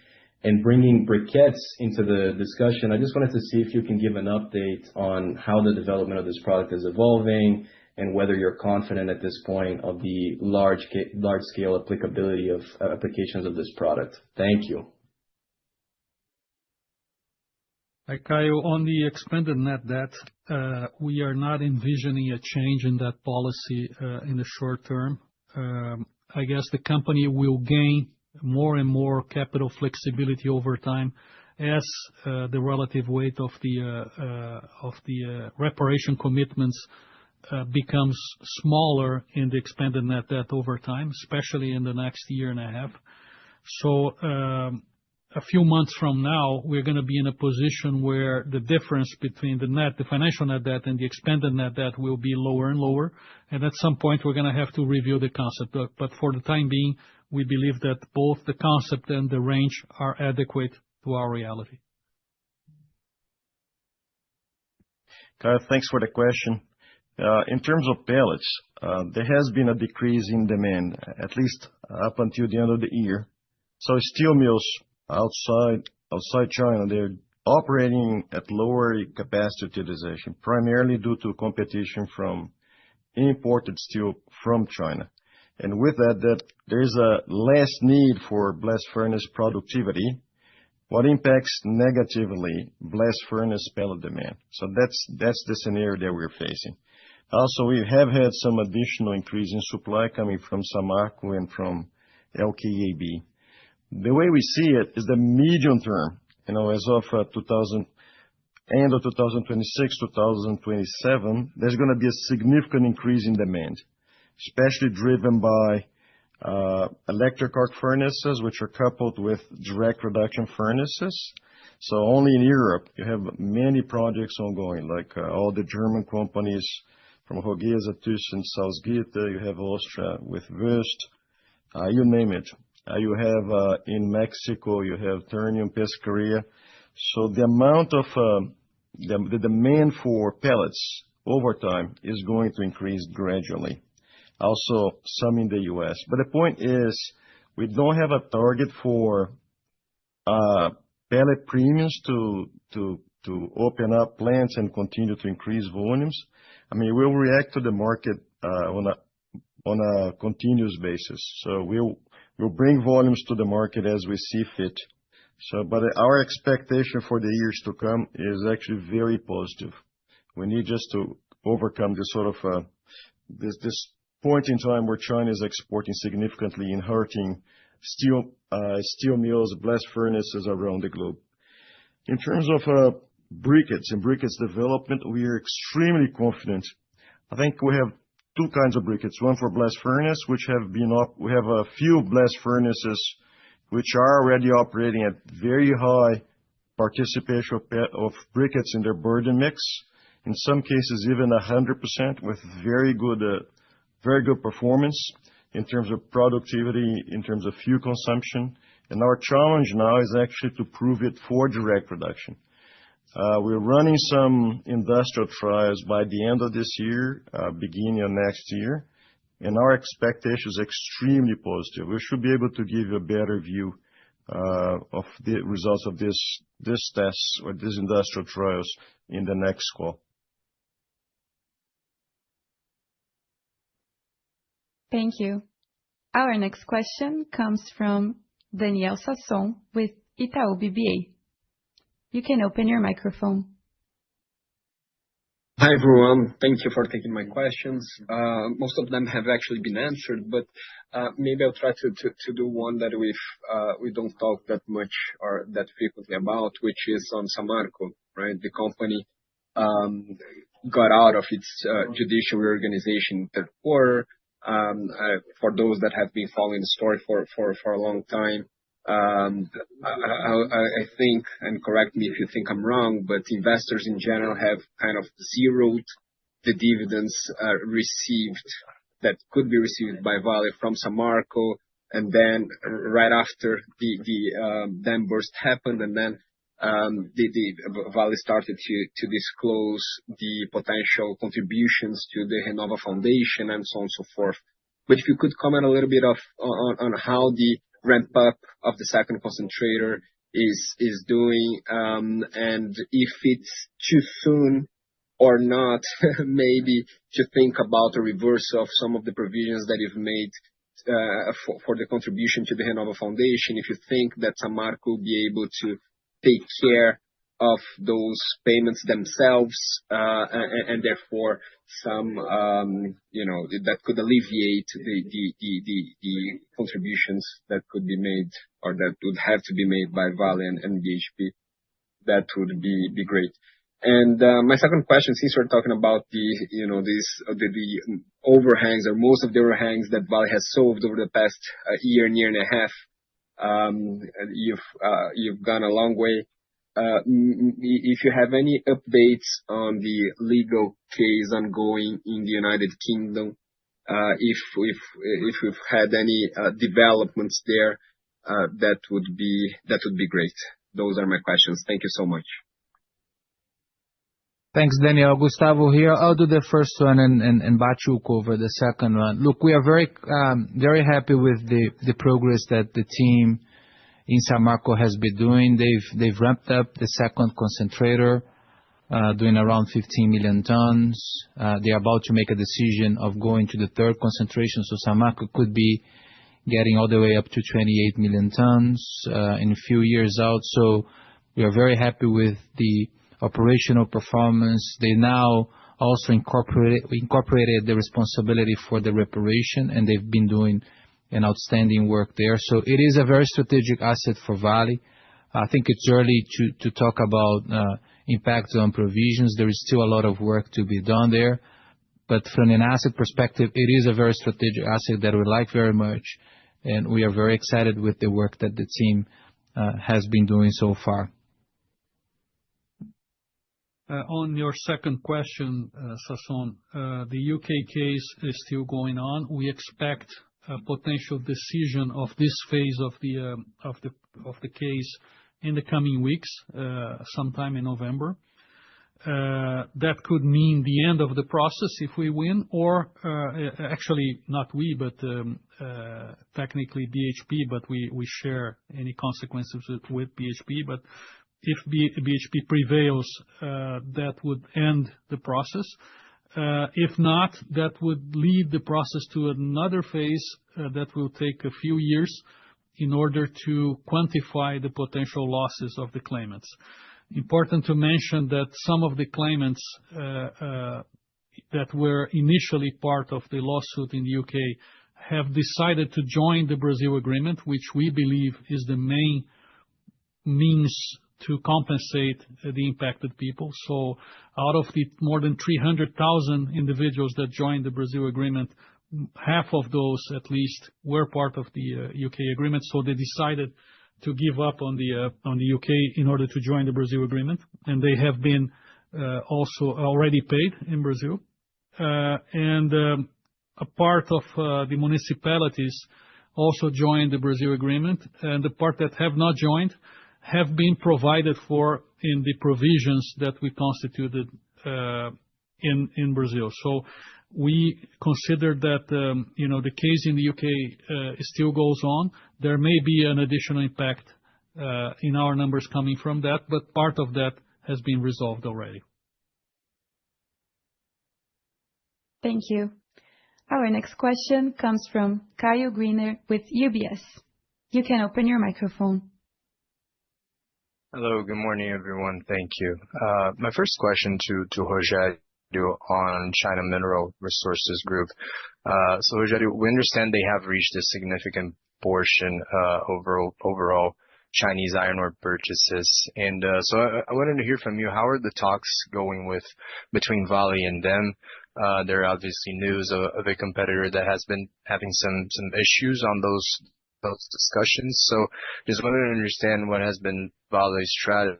And bringing briquettes into the discussion, I just wanted to see if you can give an update on how the development of this product is evolving and whether you're confident at this point of the large-scale applicability of applications of this product. Thank you. Hi, Caio. On the expanded net debt, we are not envisioning a change in that policy in the short term. I guess the company will gain more and more capital flexibility over time as the relative weight of the reparation commitments becomes smaller in the expanded net debt over time, especially in the next year and a half. So a few months from now, we're going to be in a position where the difference between the financial net debt and the expanded net debt will be lower and lower. And at some point, we're going to have to review the concept. But for the time being, we believe that both the concept and the range are adequate to our reality. Caio, thanks for the question. In terms of pellets, there has been a decrease in demand, at least up until the end of the year. So steel mills outside China, they're operating at lower capacity utilization, primarily due to competition from imported steel from China. And with that, there's a less need for blast furnace productivity, what impacts negatively blast furnace pellet demand. So that's the scenario that we're facing. Also, we have had some additional increase in supply coming from Samarco and from LKAB. The way we see it is the medium term, as of end of 2026, 2027, there's going to be a significant increase in demand, especially driven by electric arc furnaces, which are coupled with direct reduction furnaces. So only in Europe, you have many projects ongoing, like all the German companies from Hogesa, Thyssen, Salzgitter. You have Austria with Wüst, you name it. You have in Mexico, you have Ternium, Pesquería. So the amount of the demand for pellets over time is going to increase gradually. Also, some in the U.S. But the point is, we don't have a target for pellet premiums to open up plants and continue to increase volumes. I mean, we'll react to the market on a continuous basis. So we'll bring volumes to the market as we see fit. But our expectation for the years to come is actually very positive. We need just to overcome this sort of this point in time where China is exporting significantly and hurting steel mills, blast furnaces around the globe. In terms of briquettes and briquettes development, we are extremely confident. I think we have two kinds of briquettes. One for blast furnace, which we have a few blast furnaces which are already operating at very high participation of briquettes in their burden mix. In some cases, even 100% with very good performance in terms of productivity, in terms of fuel consumption. And our challenge now is actually to prove it for direct reduction. We're running some industrial trials by the end of this year, beginning of next year, and our expectation is extremely positive. We should be able to give you a better view of the results of this test or these industrial trials in the next call. Thank you. Our next question comes from Daniel Sasson with Itaú BBA. You can open your microphone. Hi, everyone. Thank you for taking my questions. Most of them have actually been answered, but maybe I'll try to do one that we don't talk that much or that frequently about, which is on Samarco, right? The company got out of its judicial reorganization third quarter. For those that have been following the story for a long time, I think, and correct me if you think I'm wrong, but investors in general have kind of zeroed the dividends received that could be received by Vale from Samarco. And then right after the dam burst happened, and then Vale started to disclose the potential contributions to the Renova Foundation and so on and so forth. But if you could comment a little bit on how the ramp up of the second concentrator is doing, and if it's too soon or not, maybe to think about a reverse of some of the provisions that you've made for the contribution to the Renova Foundation. If you think that Samarco will be able to take care of those payments themselves, and therefore some, that could alleviate the contributions that could be made or that would have to be made by Vale and BHP. That would be great. And my second question, since we're talking about the overhangs or most of the overhangs that Vale has solved over the past year and a half, you've gone a long way. If you have any updates on the legal case ongoing in the United Kingdom, if we've had any developments there, that would be great. Those are my questions. Thank you so much. Thanks, Daniel. Gustavo here. I'll do the first one and Bacci cover the second one. Look, we are very happy with the progress that the team in Samarco has been doing. They've ramped up the second concentrator, doing around 15 million tons. They're about to make a decision of going to the third concentration, so Samarco could be getting all the way up to 28 million tons in a few years out. So we are very happy with the operational performance. They now also incorporated the responsibility for the reparation, and they've been doing an outstanding work there. So it is a very strategic asset for Vale. I think it's early to talk about impact on provisions. There is still a lot of work to be done there. But from an asset perspective, it is a very strategic asset that we like very much, and we are very excited with the work that the team has been doing so far. On your second question, Sasson, the UK case is still going on. We expect a potential decision of this phase of the case in the coming weeks, sometime in November. That could mean the end of the process if we win, or actually not we, but technically BHP, but we share any consequences with BHP. But if BHP prevails, that would end the process. If not, that would lead the process to another phase that will take a few years in order to quantify the potential losses of the claimants. Important to mention that some of the claimants that were initially part of the lawsuit in the UK have decided to join the Brazil Agreement, which we believe is the main means to compensate the impacted people. So out of the more than 300,000 individuals that joined the Brazil Agreement, half of those at least were part of the UK agreement. So they decided to give up on the UK in order to join the Brazil Agreement, and they have been also already paid in Brazil. And a part of the municipalities also joined the Brazil Agreement, and the part that have not joined have been provided for in the provisions that we constituted in Brazil. So we consider that the case in the UK still goes on. There may be an additional impact in our numbers coming from that, but part of that has been resolved already. Thank you. Our next question comes from Caio Greiner with UBS. You can open your microphone. Hello, good morning, everyone. Thank you. My first question to Rogério on China Mineral Resources Group. So Rogério, we understand they have reached a significant portion overall Chinese iron ore purchases. And so I wanted to hear from you, how are the talks going between Vale and them? There are obviously news of a competitor that has been having some issues on those discussions. So just wanted to understand what has been Vale's strategy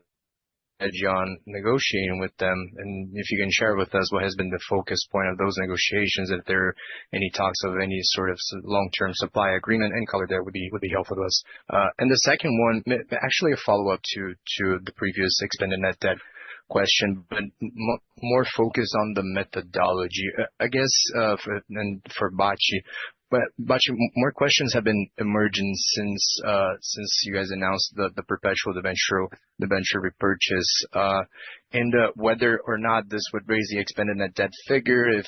on negotiating with them, and if you can share with us what has been the focus point of those negotiations, if there are any talks of any sort of long-term supply agreement, any color there would be helpful to us. And the second one, actually a follow-up to the previous expanded net debt question, but more focused on the methodology. I guess for Bacci. But Bacci, more questions have been emerging since you guys announced the perpetual debenture repurchase, and whether or not this would raise the expanded net debt figure, if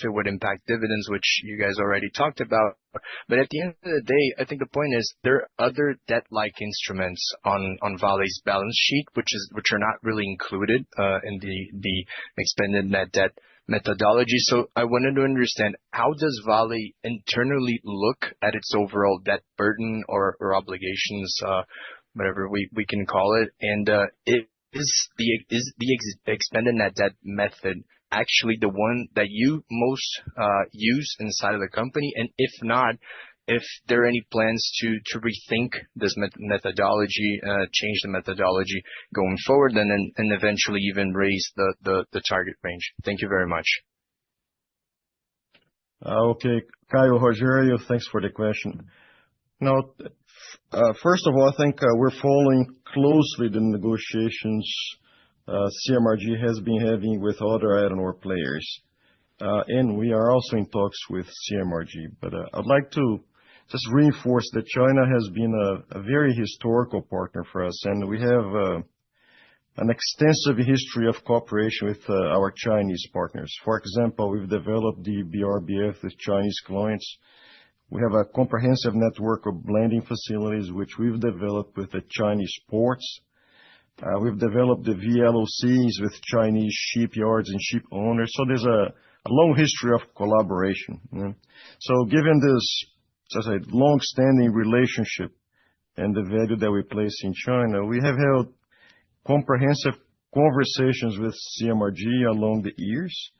it would impact dividends, which you guys already talked about. But at the end of the day, I think the point is there are other debt-like instruments on Vale's balance sheet, which are not really included in the expanded net debt methodology. So I wanted to understand, how does Vale internally look at its overall debt burden or obligations, whatever we can call it, and is the expanded net debt method actually the one that you most use inside of the company? And if not, if there are any plans to rethink this methodology, change the methodology going forward, and eventually even raise the target range. Thank you very much. Okay, Caio, Rogério, thanks for the question. Now, first of all, I think we're following closely the negotiations CMRG has been having with other iron ore players. And we are also in talks with CMRG. But I'd like to just reinforce that China has been a very historical partner for us, and we have an extensive history of cooperation with our Chinese partners. For example, we've developed the BRBF with Chinese clients. We have a comprehensive network of blending facilities, which we've developed with the Chinese ports. We've developed the VLOCs with Chinese shipyards and ship owners. So there's a long history of collaboration. So given this, as I said, long-standing relationship and the value that we place in China, we have held comprehensive conversations with CMRG along the years,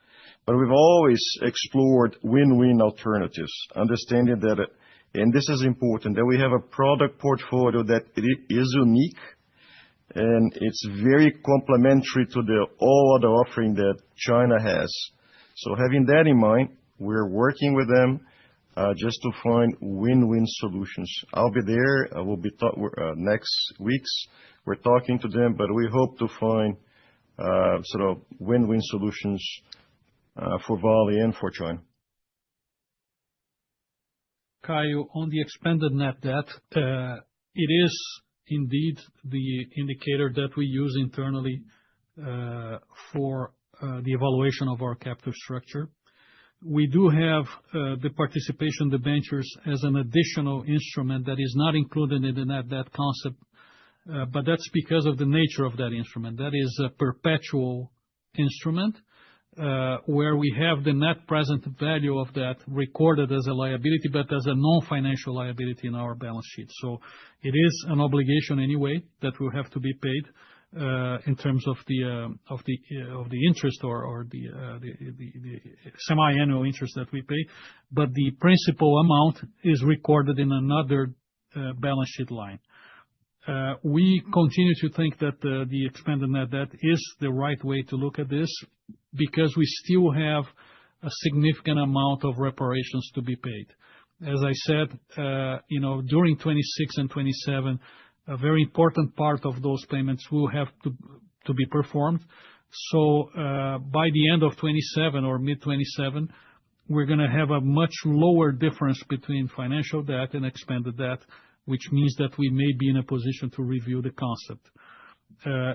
but we've always explored win-win alternatives, understanding that, and this is important, that we have a product portfolio that is unique, and it's very complementary to all other offering that China has. So having that in mind, we're working with them just to find win-win solutions. I'll be there. I will be next weeks. We're talking to them, but we hope to find sort of win-win solutions for Vale and for China. Caio, on the expanded net debt, it is indeed the indicator that we use internally for the evaluation of our capital structure. We do have the participation debentures as an additional instrument that is not included in the net debt concept, but that's because of the nature of that instrument. That is a perpetual instrument where we have the net present value of that recorded as a liability, but as a non-financial liability in our balance sheet. So it is an obligation anyway that will have to be paid in terms of the interest or the semi-annual interest that we pay, but the principal amount is recorded in another balance sheet line. We continue to think that the expanded net debt is the right way to look at this, because we still have a significant amount of reparations to be paid. As I said, during 26 and 27, a very important part of those payments will have to be performed. So by the end of 27 or mid-27, we're going to have a much lower difference between financial debt and expanded debt, which means that we may be in a position to review the concept.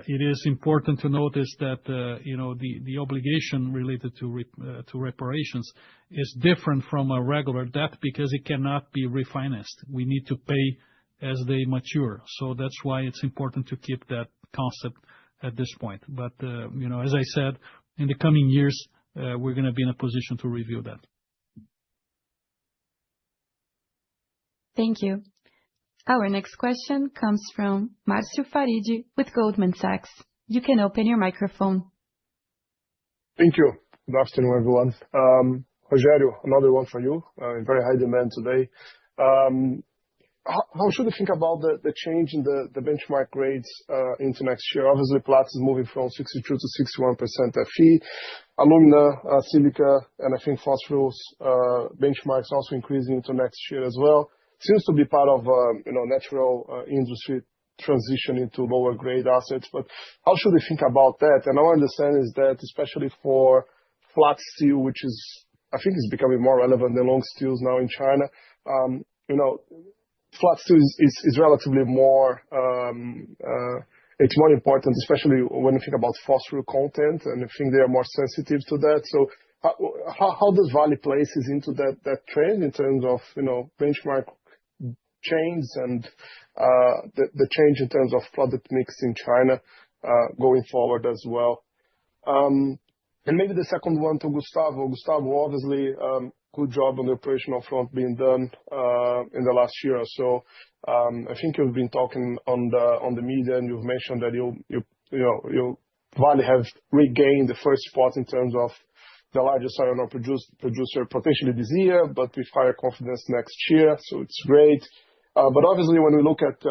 It is important to notice that the obligation related to reparations is different from a regular debt because it cannot be refinanced. We need to pay as they mature. So that's why it's important to keep that concept at this point. But, as I said, in the coming years, we're going to be in a position to review that. Thank you. Our next question comes from Marcio Farid with Goldman Sachs. You can open your microphone. Thank you. Good afternoon, everyone. Rogério, another one for you. In very high demand today. How should we think about the change in the benchmark rates into next year? Obviously, Platts is moving from 62% to 61% Fe. Alumina, silica, and I think phosphorus benchmarks also increasing into next year as well. Seems to be part of natural industry transition into lower grade assets. But how should we think about that? And our understanding is that, especially for flat steel, which is, I think, is becoming more relevant than long steels now in China. Flat steel is relatively more, it's more important, especially when you think about phosphorus content, and I think they are more sensitive to that. So how does Vale places into that trend in terms of benchmark change and the change in terms of product mix in China going forward as well? And maybe the second one to Gustavo. Gustavo, obviously, good job on the operational front being done in the last year or so. I think you've been talking on the media, and you've mentioned that you Vale have regained the first spot in terms of the largest iron ore producer potentially this year, but with higher confidence next year. So it's great. But obviously, when we look at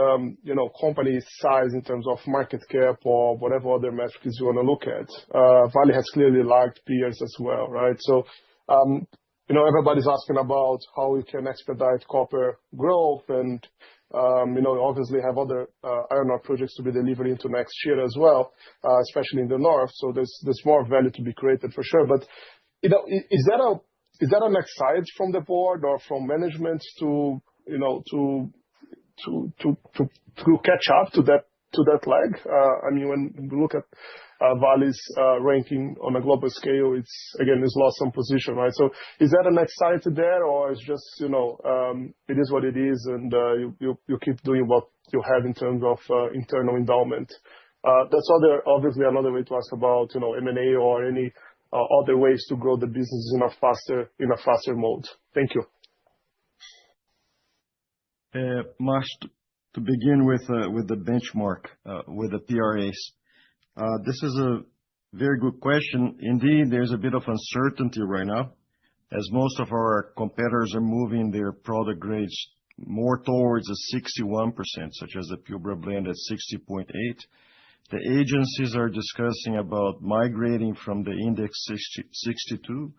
company size in terms of market cap or whatever other metrics you want to look at, Vale has clearly lagged peers as well, right? So everybody's asking about how we can expedite copper growth, and obviously have other iron ore projects to be delivered into next year as well, especially in the north. So there's more value to be created for sure. But is that an exercise from the board or from management to catch up to that lag? I mean, when we look at Vale's ranking on a global scale, it's lost some position, right? So is that an exercise there, or it's just it is what it is, and you keep doing what you have in terms of internal endowment? That's obviously another way to ask about M&A or any other ways to grow the business in a faster mode. Thank you. Mark, to begin with the benchmark, with the PRAs. This is a very good question. Indeed, there's a bit of uncertainty right now, as most of our competitors are moving their product grades more towards a 61%, such as the Pilbara Blend at 60.8. The agencies are discussing about migrating from the index 62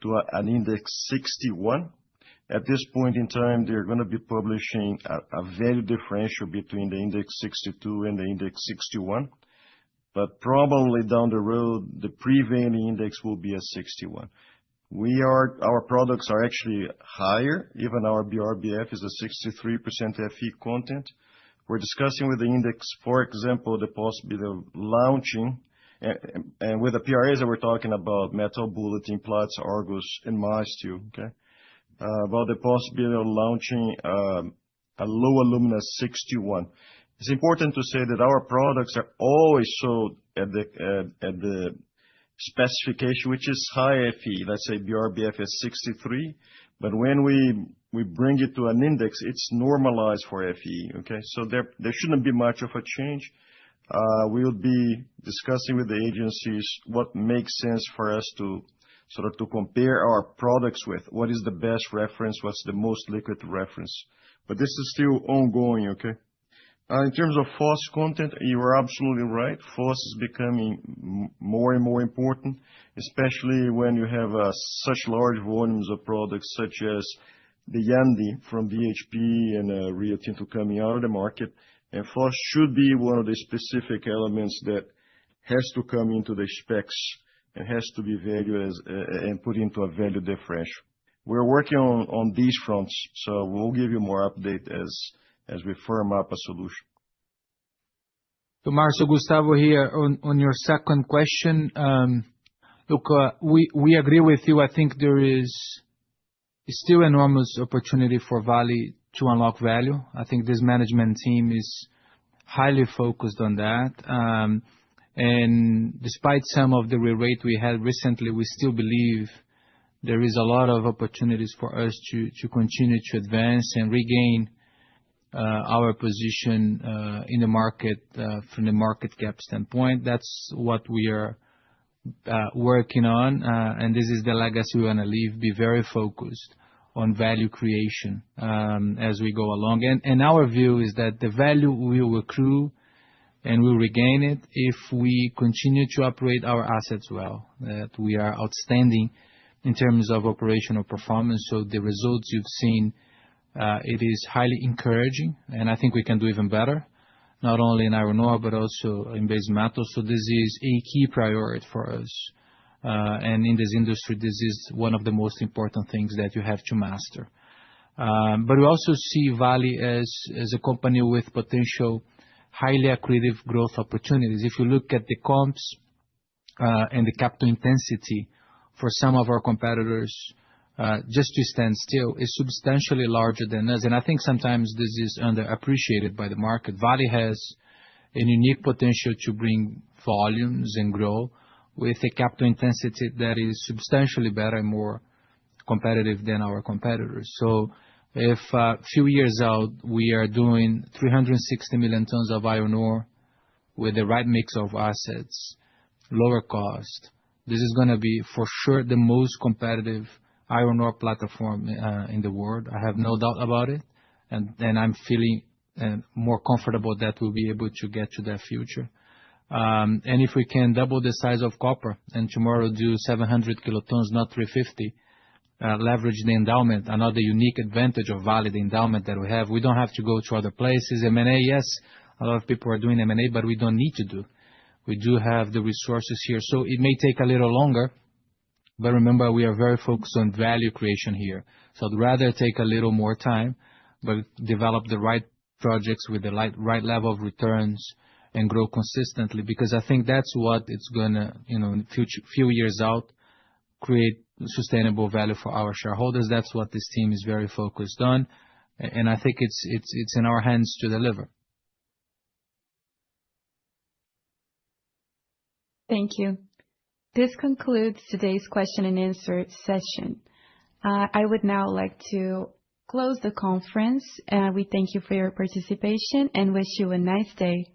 to an index 61. At this point in time, they're going to be publishing a value differential between the index 62 and the index 61. But probably down the road, the prevailing index will be a 61. Our products are actually higher. Even our BRBF is a 63% Fe content. We're discussing with the index, for example, the possibility of launching, and with the PRAs that we're talking about, Metal Bulletin, Platts, Argus, and Mysteel, okay? About the possibility of launching a low alumina 61. It's important to say that our products are always sold at the specification, which is high Fe. Let's say BRBF is 63, but when we bring it to an index, it's normalized for Fe, okay? So there shouldn't be much of a change. We'll be discussing with the agencies what makes sense for us to sort of to compare our products with. What is the best reference? What's the most liquid reference? But this is still ongoing, okay? In terms of phos content, you are absolutely right. Phos is becoming more and more important, especially when you have such large volumes of products such as the Yandi from BHP and Rio Tinto coming out of the market. And phos should be one of the specific elements that has to come into the specs and has to be valued and put into a value differential. We're working on these fronts, so we'll give you more update as we firm up a solution. So Marcio, Gustavo here on your second question. Look, we agree with you. I think there is still enormous opportunity for Vale to unlock value. I think this management team is highly focused on that. Despite some of the re-rate we had recently, we still believe there is a lot of opportunities for us to continue to advance and regain our position in the market from the market cap standpoint. That's what we are working on, and this is the legacy we want to leave, be very focused on value creation as we go along. Our view is that the value will accrue and we'll regain it if we continue to operate our assets well, that we are outstanding in terms of operational performance. The results you've seen, it is highly encouraging, and I think we can do even better, not only in iron ore, but also in base metals. This is a key priority for us. In this industry, this is one of the most important things that you have to master. We also see Vale as a company with potential highly accretive growth opportunities. If you look at the comps and the capital intensity for some of our competitors, just to stand still, is substantially larger than us. I think sometimes this is underappreciated by the market. Vale has a unique potential to bring volumes and grow with a capital intensity that is substantially better and more competitive than our competitors. If a few years out, we are doing 360 million tons of iron ore with the right mix of assets, lower cost, this is going to be for sure the most competitive iron ore platform in the world. I have no doubt about it. I'm feeling more comfortable that we'll be able to get to that future. If we can double the size of copper and tomorrow do 700 kilotons, not 350, leverage the endowment, another unique advantage of Vale, the endowment that we have. We don't have to go to other places. M&A, yes, a lot of people are doing M&A, but we don't need to do. We do have the resources here. It may take a little longer, but remember, we are very focused on value creation here. I'd rather take a little more time, but develop the right projects with the right level of returns and grow consistently, because I think that's what it's going to, in the few years out, create sustainable value for our shareholders. That's what this team is very focused on. I think it's in our hands to deliver. Thank you. This concludes today's question and answer session. I would now like to close the conference. We thank you for your participation and wish you a nice day.